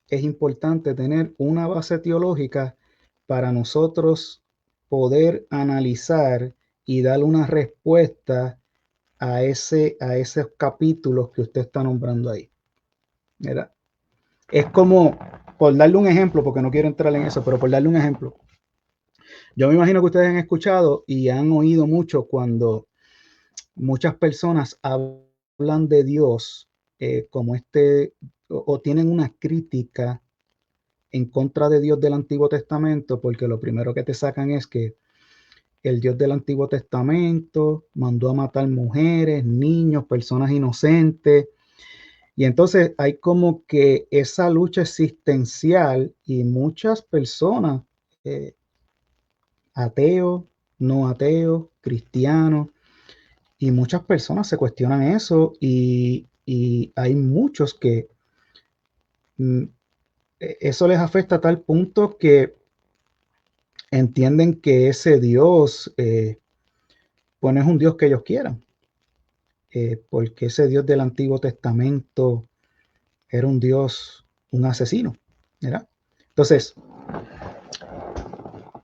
Es importante tener una base teológica para nosotros poder analizar y dar una respuesta a esos capítulos que usted está nombrando ahí. ¿Verdad? Es como, por darle un ejemplo, porque no quiero entrar en eso, pero por darle un ejemplo, yo me imagino que ustedes han escuchado y han oído mucho cuando muchas personas hablan de Dios como o tienen una crítica en contra de Dios del Antiguo Testamento, porque lo primero que te sacan es que el Dios del Antiguo Testamento mandó a matar mujeres, niños, personas inocentes. Y entonces hay como que esa lucha existencial y muchas personas, eh, ateos, no ateos, cristianos, y muchas personas se cuestionan eso y hay muchos que mm, eso les afecta a tal punto que entienden que ese Dios, pues no es un Dios que ellos quieran, porque ese Dios del Antiguo Testamento era un Dios, un asesino, ¿verdad? Entonces,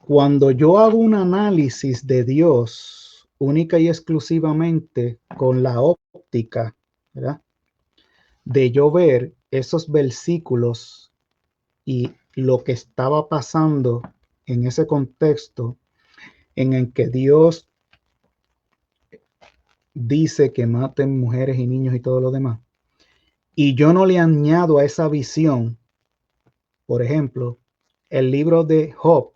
cuando yo hago un análisis de Dios única y exclusivamente con la óptica, ¿verdad? de yo ver esos versículos y lo que estaba pasando en ese contexto en el que Dios dice que maten mujeres y niños y todo lo demás, y yo no le añado a esa visión, por ejemplo, el libro de Job,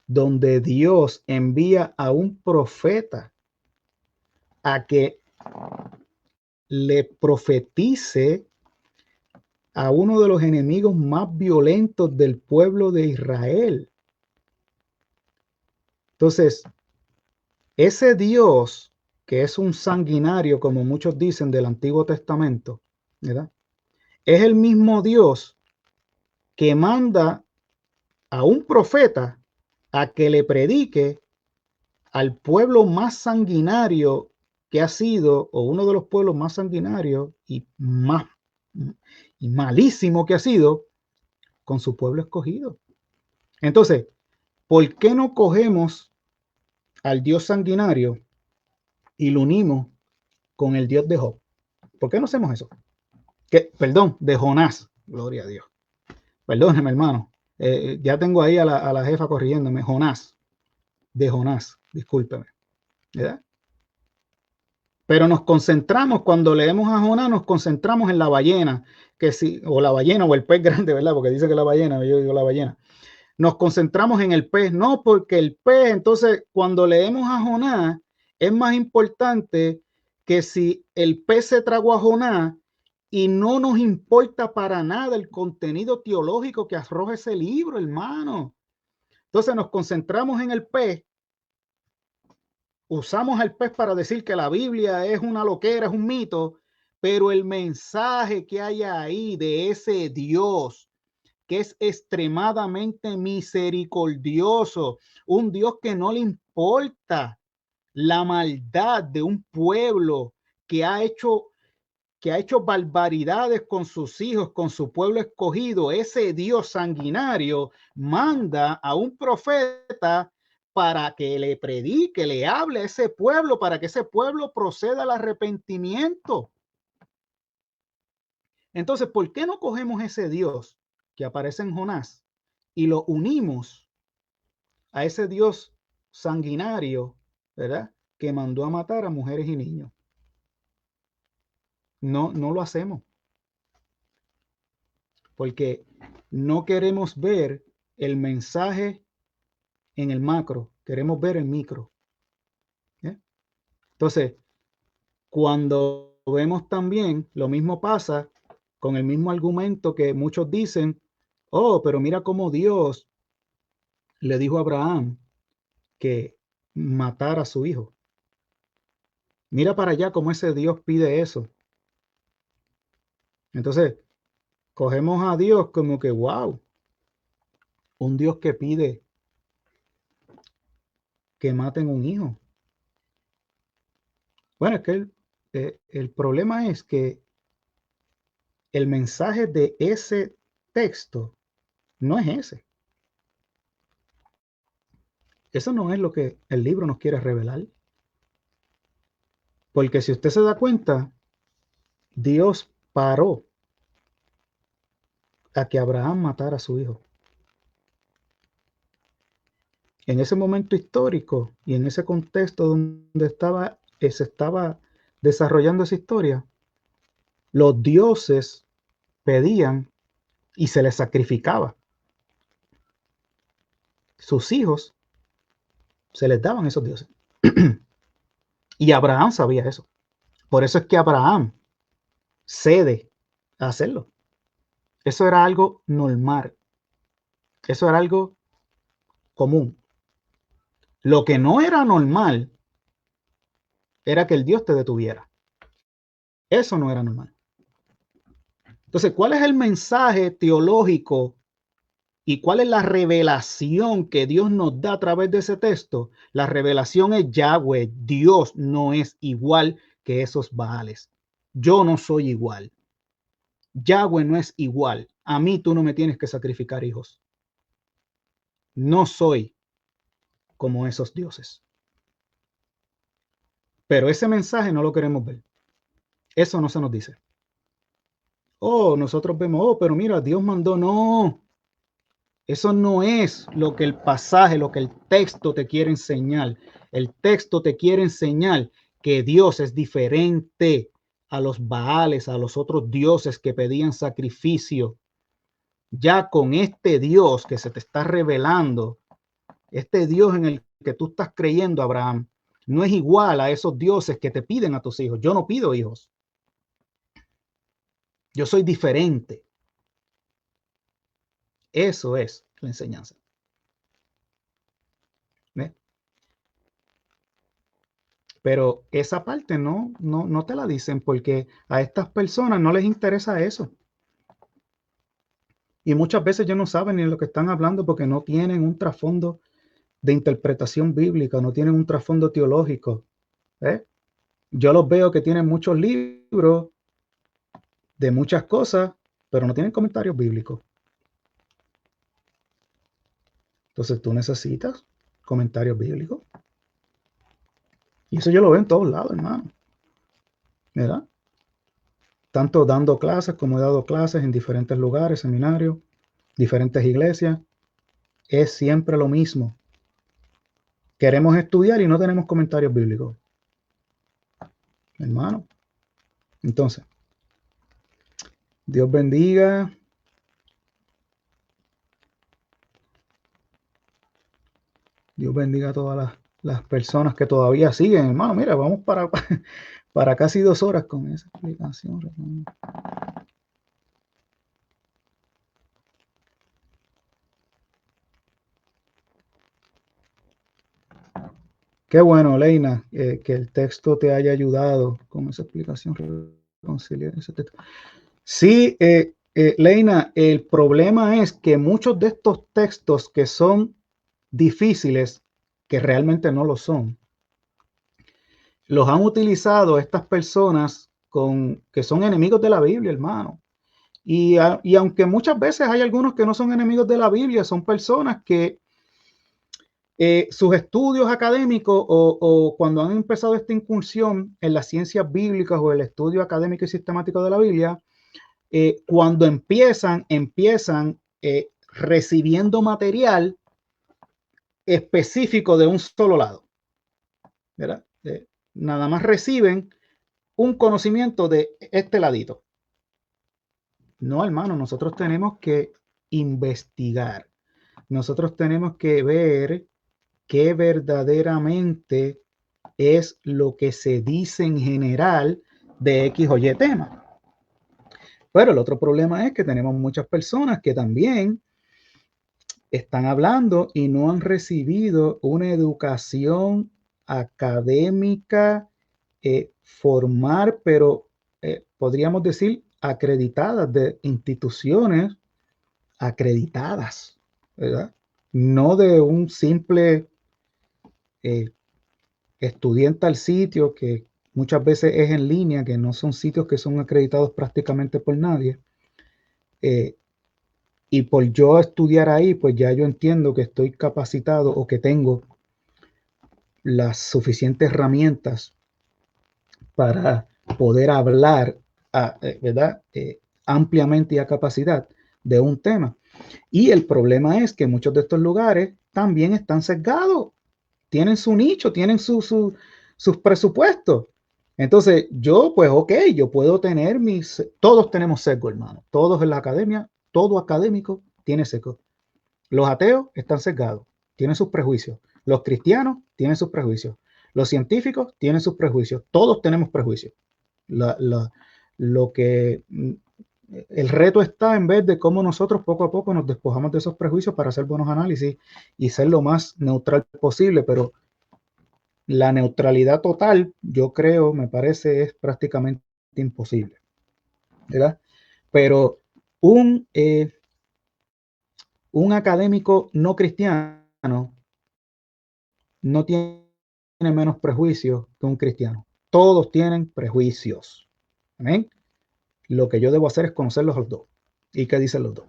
donde Dios envía a un profeta a que le profetice a uno de los enemigos más violentos del pueblo de Israel. Entonces, ese Dios, que es un sanguinario, como muchos dicen del Antiguo Testamento, ¿verdad? Es el mismo Dios que manda a un profeta a que le predique al pueblo más sanguinario que ha sido, o uno de los pueblos más sanguinarios y malísimo que ha sido, con su pueblo escogido. Entonces, ¿por qué no cogemos al Dios sanguinario y lo unimos con el Dios de Job? ¿Por qué no hacemos eso? Perdón, de Jonás. Gloria a Dios. Perdóneme, hermano. Ya tengo ahí a la jefa corrigiéndome. Jonás. De Jonás. Discúlpeme. ¿Verdad? Pero nos concentramos, cuando leemos a Jonás, nos concentramos en la ballena, que sí, o la ballena o el pez grande, ¿verdad? Porque dice que la ballena, yo digo la ballena. Nos concentramos en el pez, no, porque el pez, entonces, cuando leemos a Jonás, es más importante que si el pez se tragó a Jonás y no nos importa para nada el contenido teológico que arroja ese libro, hermano. Entonces nos concentramos en el pez. Usamos al pez para decir que la Biblia es una loquera, es un mito, pero el mensaje que hay ahí de ese Dios que es extremadamente misericordioso, un Dios que no le importa la maldad de un pueblo que ha hecho barbaridades con sus hijos, con su pueblo escogido. Ese Dios sanguinario manda a un profeta para que le predique, le hable a ese pueblo, para que ese pueblo proceda al arrepentimiento. Entonces, ¿por qué no cogemos ese Dios que aparece en Jonás y lo unimos a ese Dios sanguinario, ¿verdad? Que mandó a matar a mujeres y niños? No, no lo hacemos porque no queremos ver el mensaje en el macro, queremos ver el micro. ¿Eh? Entonces, cuando vemos también, lo mismo pasa con el mismo argumento que muchos dicen, oh, pero mira cómo Dios le dijo a Abraham que matara a su hijo. Mira para allá cómo ese Dios pide eso. Entonces, cogemos a Dios como que, wow, un Dios que pide que maten un hijo. Bueno, es que el problema es que el mensaje de ese texto no es ese. Eso no es lo que el libro nos quiere revelar. Porque si usted se da cuenta, Dios paró a que Abraham matara a su hijo. En ese momento histórico y en ese contexto donde se estaba desarrollando esa historia, los dioses pedían y se les sacrificaba. Sus hijos se les daban esos dioses. Y Abraham sabía eso. Por eso es que Abraham cede a hacerlo. Eso era algo normal. Eso era algo común. Lo que no era normal era que el Dios te detuviera. Eso no era normal. Entonces, ¿cuál es el mensaje teológico y cuál es la revelación que Dios nos da a través de ese texto? La revelación es Yahweh, Dios no es igual que esos Baales. Yo no soy igual. Yahweh no es igual. A mí tú no me tienes que sacrificar hijos. No soy como esos dioses. Pero ese mensaje no lo queremos ver. Eso no se nos dice. nosotros vemos, pero mira, Dios mandó. No, eso no es lo que el pasaje, lo que el texto te quiere enseñar. El texto te quiere enseñar que Dios es diferente a los Baales, a los otros dioses que pedían sacrificio. Ya con este Dios que se te está revelando, este Dios en el que tú estás creyendo, Abraham, no es igual a esos dioses que te piden a tus hijos. Yo no pido hijos. Yo soy diferente. Eso es la enseñanza. ¿Ves? Pero esa parte no te la dicen porque a estas personas no les interesa eso. Y muchas veces ellos no saben ni de lo que están hablando porque no tienen un trasfondo de interpretación bíblica, no tienen un trasfondo teológico. Yo los veo que tienen muchos libros de muchas cosas, pero no tienen comentarios bíblicos. Entonces tú necesitas comentarios bíblicos. Y eso yo lo veo en todos lados, hermano. ¿Verdad? Tanto dando clases como he dado clases en diferentes lugares, seminarios, diferentes iglesias. Es siempre lo mismo. Queremos estudiar y no tenemos comentarios bíblicos. Hermano. Entonces, Dios bendiga. Dios bendiga a todas las personas que todavía siguen, hermano. Mira, vamos para casi 2 horas con esa explicación, hermano. Qué bueno, Leina, que el texto te haya ayudado con esa explicación. Reconciliar ese texto. Sí, Leina, el problema es que muchos de estos textos que son difíciles, que realmente no lo son, los han utilizado estas personas que son enemigos de la Biblia, hermano. Y aunque muchas veces hay algunos que no son enemigos de la Biblia, son personas que sus estudios académicos o cuando han empezado esta incursión en las ciencias bíblicas o el estudio académico y sistemático de la Biblia, cuando empiezan recibiendo material específico de un solo lado, ¿verdad? Nada más reciben un conocimiento de este ladito. No, hermano, nosotros tenemos que investigar. Nosotros tenemos que ver qué verdaderamente es lo que se dice en general de X o Y tema. Pero el otro problema es que tenemos muchas personas que también están hablando y no han recibido una educación académica formal, pero podríamos decir acreditadas de instituciones acreditadas, ¿verdad? No de un simple estudiante al sitio que muchas veces es en línea, que no son sitios que son acreditados prácticamente por nadie. Y por yo estudiar ahí, pues ya yo entiendo que estoy capacitado o que tengo las suficientes herramientas para poder hablar, ¿verdad? Ampliamente y a capacidad de un tema. Y el problema es que muchos de estos lugares también están sesgados, tienen su nicho, tienen sus presupuestos. Entonces yo, pues ok, yo puedo tener todos tenemos sesgo, hermano, todos en la academia, todo académico tiene sesgo. Los ateos están sesgados, tienen sus prejuicios. Los cristianos tienen sus prejuicios. Los científicos tienen sus prejuicios. Todos tenemos prejuicios. Lo que el reto está en vez de cómo nosotros poco a poco nos despojamos de esos prejuicios para hacer buenos análisis y ser lo más neutral posible, pero la neutralidad total, yo creo, me parece, es prácticamente imposible, ¿verdad? Pero un académico no cristiano no tiene menos prejuicios que un cristiano. Todos tienen prejuicios. ¿Amén? Lo que yo debo hacer es conocerlos a los dos. ¿Y qué dicen los dos?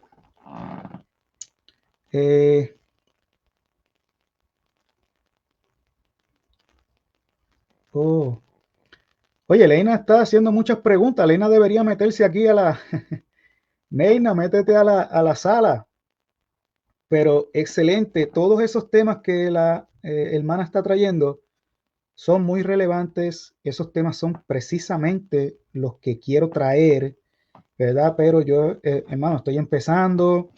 Oye, Leina está haciendo muchas preguntas. Leina debería meterse aquí a la Neina, métete a la sala. Pero excelente, todos esos temas que la hermana está trayendo son muy relevantes. Esos temas son precisamente los que quiero traer, ¿verdad? Pero yo, hermano, estoy empezando,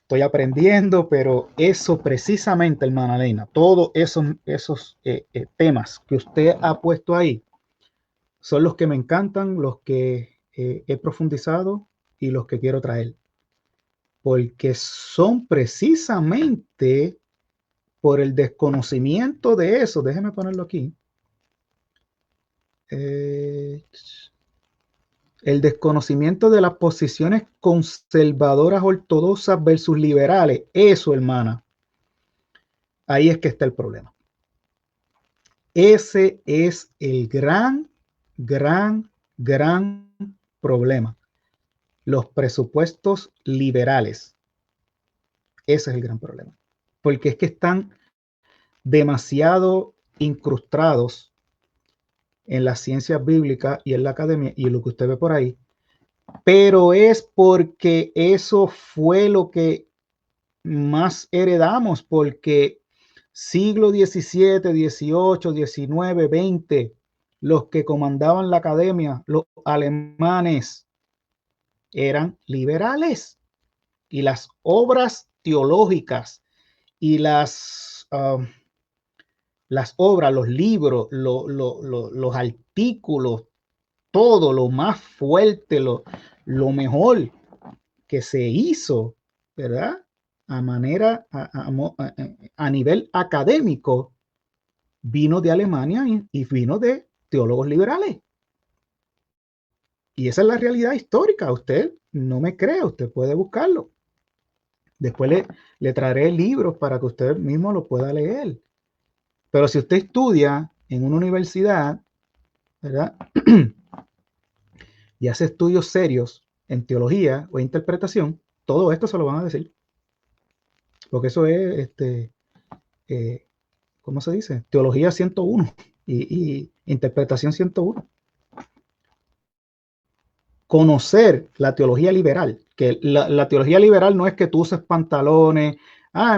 estoy aprendiendo, pero eso precisamente, hermana Elena, todos esos temas que usted ha puesto ahí son los que me encantan, los que he profundizado y los que quiero traer, porque son precisamente por el desconocimiento de eso. Déjeme ponerlo aquí. Eh, el desconocimiento de las posiciones conservadoras ortodoxas versus liberales. Eso, hermana, ahí es que está el problema. Ese es el gran problema. Los presupuestos liberales. Ese es el gran problema. Porque es que están demasiado incrustados en las ciencias bíblicas y en la academia y lo que usted ve por ahí, pero es porque eso fue lo que más heredamos, porque siglo XVII, XVIII, XIX, XX, los que comandaban la academia, los alemanes, eran liberales y las obras teológicas y las obras, los libros, los artículos, todo lo más fuerte, lo mejor que se hizo, ¿verdad? A nivel académico, vino de Alemania y vino de teólogos liberales. Y esa es la realidad histórica. Usted no me cree, usted puede buscarlo. Después le traeré libros para que usted mismo lo pueda leer. Pero si usted estudia en una universidad, ¿verdad? Y hace estudios serios en teología o interpretación, todo esto se lo van a decir. Porque eso es, eh, ¿cómo se dice? Teología 101 y interpretación 101. Conocer la teología liberal, que la teología liberal no es que tú uses pantalones,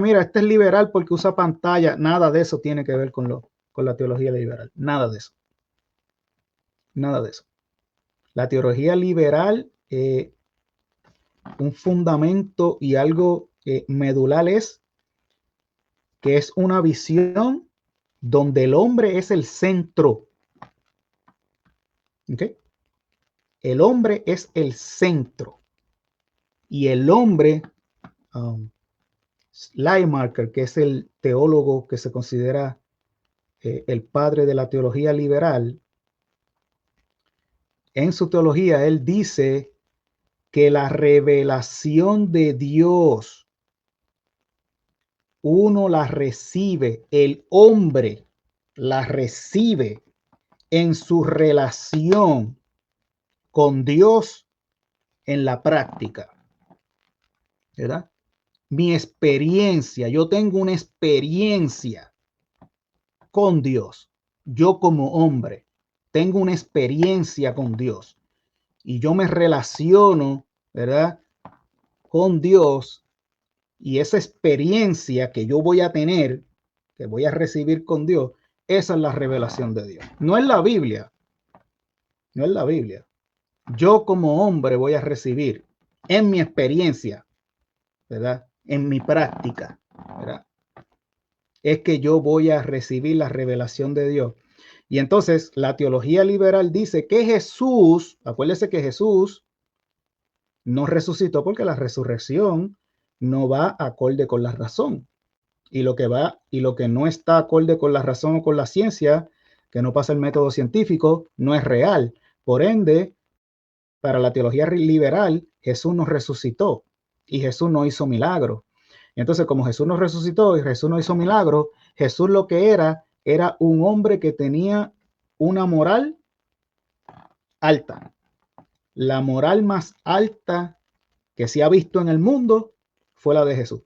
mira, este es liberal porque usa pantalla, nada de eso tiene que ver con la teología liberal, nada de eso, nada de eso. La teología liberal, un fundamento y algo medular es que es una visión donde el hombre es el centro. ¿Okay? El hombre es el centro. Y el hombre, Schleiermacher, que es el teólogo que se considera el padre de la teología liberal, en su teología él dice que la revelación de Dios, uno la recibe, el hombre la recibe en su relación con Dios en la práctica, ¿verdad? Mi experiencia, yo tengo una experiencia con Dios. Yo como hombre tengo una experiencia con Dios y yo me relaciono, ¿verdad? Con Dios, y esa experiencia que yo voy a tener, que voy a recibir con Dios, esa es la revelación de Dios. No es la Biblia, no es la Biblia. Yo como hombre voy a recibir en mi experiencia, ¿verdad? En mi práctica, ¿verdad? Es que yo voy a recibir la revelación de Dios. Y entonces la teología liberal dice que Jesús, acuérdese que Jesús no resucitó porque la resurrección no va acorde con la razón. Y lo que va y lo que no está acorde con la razón o con la ciencia, que no pasa el método científico, no es real. Por ende, para la teología liberal, Jesús no resucitó y Jesús no hizo milagro. Entonces, como Jesús no resucitó y Jesús no hizo milagro, Jesús lo que era un hombre que tenía una moral alta. La moral más alta que se ha visto en el mundo fue la de Jesús.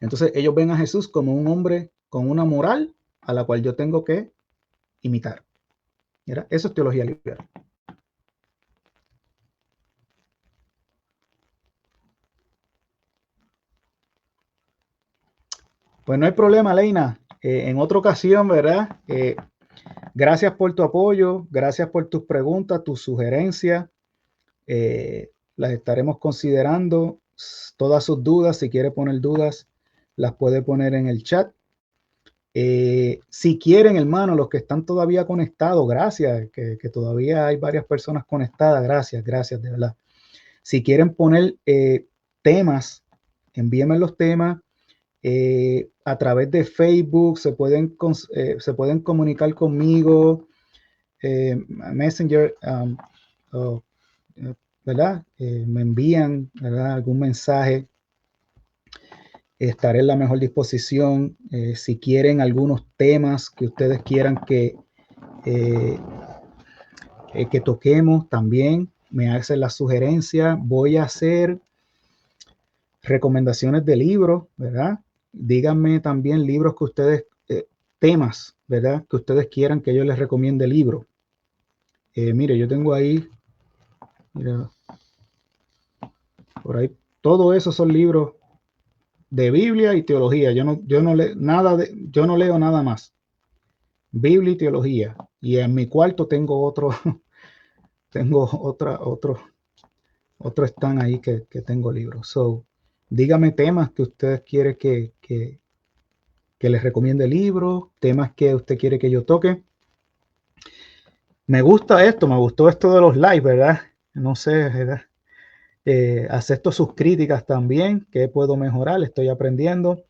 Entonces, ellos ven a Jesús como un hombre con una moral a la cual yo tengo que imitar. ¿Verdad? Eso es teología liberal. Pues no hay problema, Leina. En otra ocasión, ¿verdad? Gracias por tu apoyo, gracias por tus preguntas, tus sugerencias. Las estaremos considerando. Todas sus dudas, si quiere poner dudas, las puede poner en el chat. Si quieren, hermano, los que están todavía conectados, gracias, que todavía hay varias personas conectadas, gracias, de verdad. Si quieren poner temas, envíenme los temas. A través de Facebook se pueden comunicar conmigo, Messenger, ¿verdad? Me envían, ¿verdad?, algún mensaje. Estaré en la mejor disposición. Si quieren algunos temas que ustedes quieran que toquemos, también me hacen la sugerencia. Voy a hacer recomendaciones de libros, ¿verdad? Díganme también libros que ustedes, temas, ¿verdad?, que ustedes quieran que yo les recomiende libros. Mire, yo tengo ahí, mira, por ahí, todo eso son libros de Biblia y teología. Yo no leo nada más. Biblia y teología. Y en mi cuarto tengo otro, otro stand ahí que tengo libros. So, dígame temas que ustedes quieren que les recomiende libros, temas que usted quiere que yo toque. Me gustó esto de los live, ¿verdad? No sé, ¿verdad? Acepto sus críticas también, que puedo mejorar, estoy aprendiendo.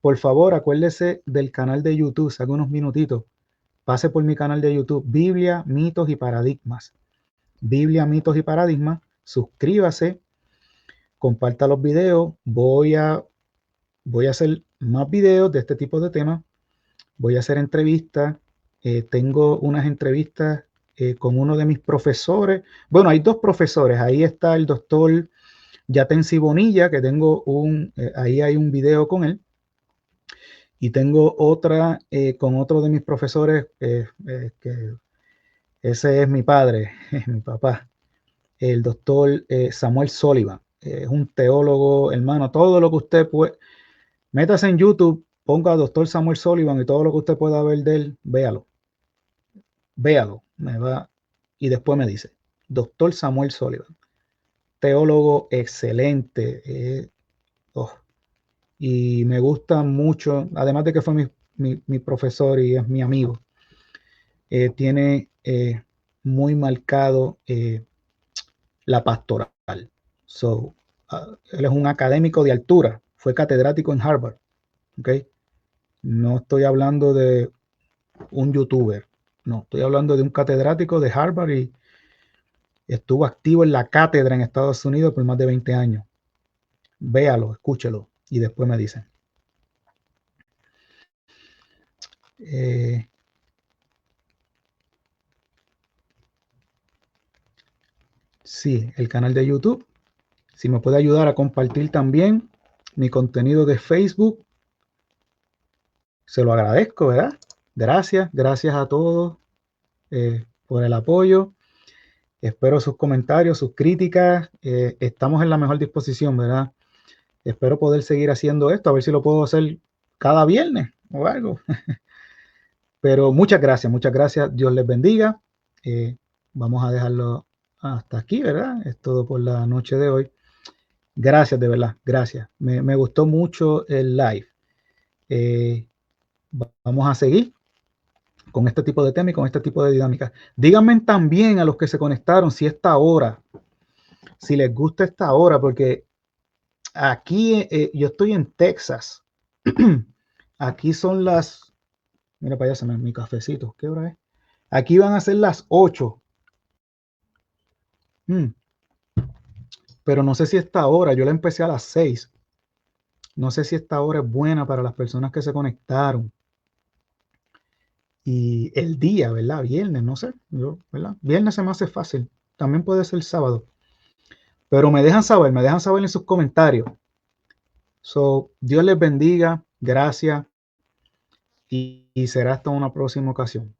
Por favor, acuérdese del canal de YouTube, saque unos minutitos. Pase por mi canal de YouTube, Biblia, Mitos y Paradigmas. Biblia, Mitos y Paradigmas. Suscríbase, comparta los videos. Voy a hacer más videos de este tipo de temas. Voy a hacer entrevistas. Tengo unas entrevistas con uno de mis profesores. Bueno, hay dos profesores. Ahí está el doctor Yatensi Bonilla, que tengo ahí hay un video con él. Y tengo otra con otro de mis profesores, que ese es mi padre, mi papá, el doctor Samuel Sullivan. Es un teólogo, hermano. Todo lo que usted puede, métase en YouTube, ponga doctor Samuel Sullivan y todo lo que usted pueda ver de él, véalo. Y después me dice, doctor Samuel Sullivan, teólogo excelente. Oh, y me gusta mucho, además de que fue mi profesor y es mi amigo. Tiene muy marcado la pastoral. So, él es un académico de altura, fue catedrático en Harvard. ¿Okay? No estoy hablando de un youtuber, no, estoy hablando de un catedrático de Harvard y estuvo activo en la cátedra en Estados Unidos por más de 20 años. Véalo, escúchelo y después me dicen. Sí, el canal de YouTube. Si me puede ayudar a compartir también mi contenido de Facebook, se lo agradezco, ¿verdad? Gracias a todos por el apoyo. Espero sus comentarios, sus críticas. Estamos en la mejor disposición, ¿verdad? Espero poder seguir haciendo esto, a ver si lo puedo hacer cada viernes o algo. Pero muchas gracias. Dios les bendiga. Vamos a dejarlo hasta aquí, ¿verdad? Es todo por la noche de hoy. Gracias, de verdad, gracias. Me gustó mucho el live. Vamos a seguir con este tipo de temas y con este tipo de dinámicas. Díganme también a los que se conectaron si esta hora, si les gusta esta hora, porque aquí yo estoy en Texas. Aquí son las, mira para allá, se me mi cafecito. ¿Qué hora es? Aquí van a ser las 8. Pero no sé si esta hora, yo la empecé a las 6. No sé si esta hora es buena para las personas que se conectaron. Y el día, ¿verdad? Viernes, no sé, ¿verdad? Viernes se me hace fácil. También puede ser sábado. Pero me dejan saber en sus comentarios. So, Dios les bendiga, gracias y será hasta una próxima ocasión.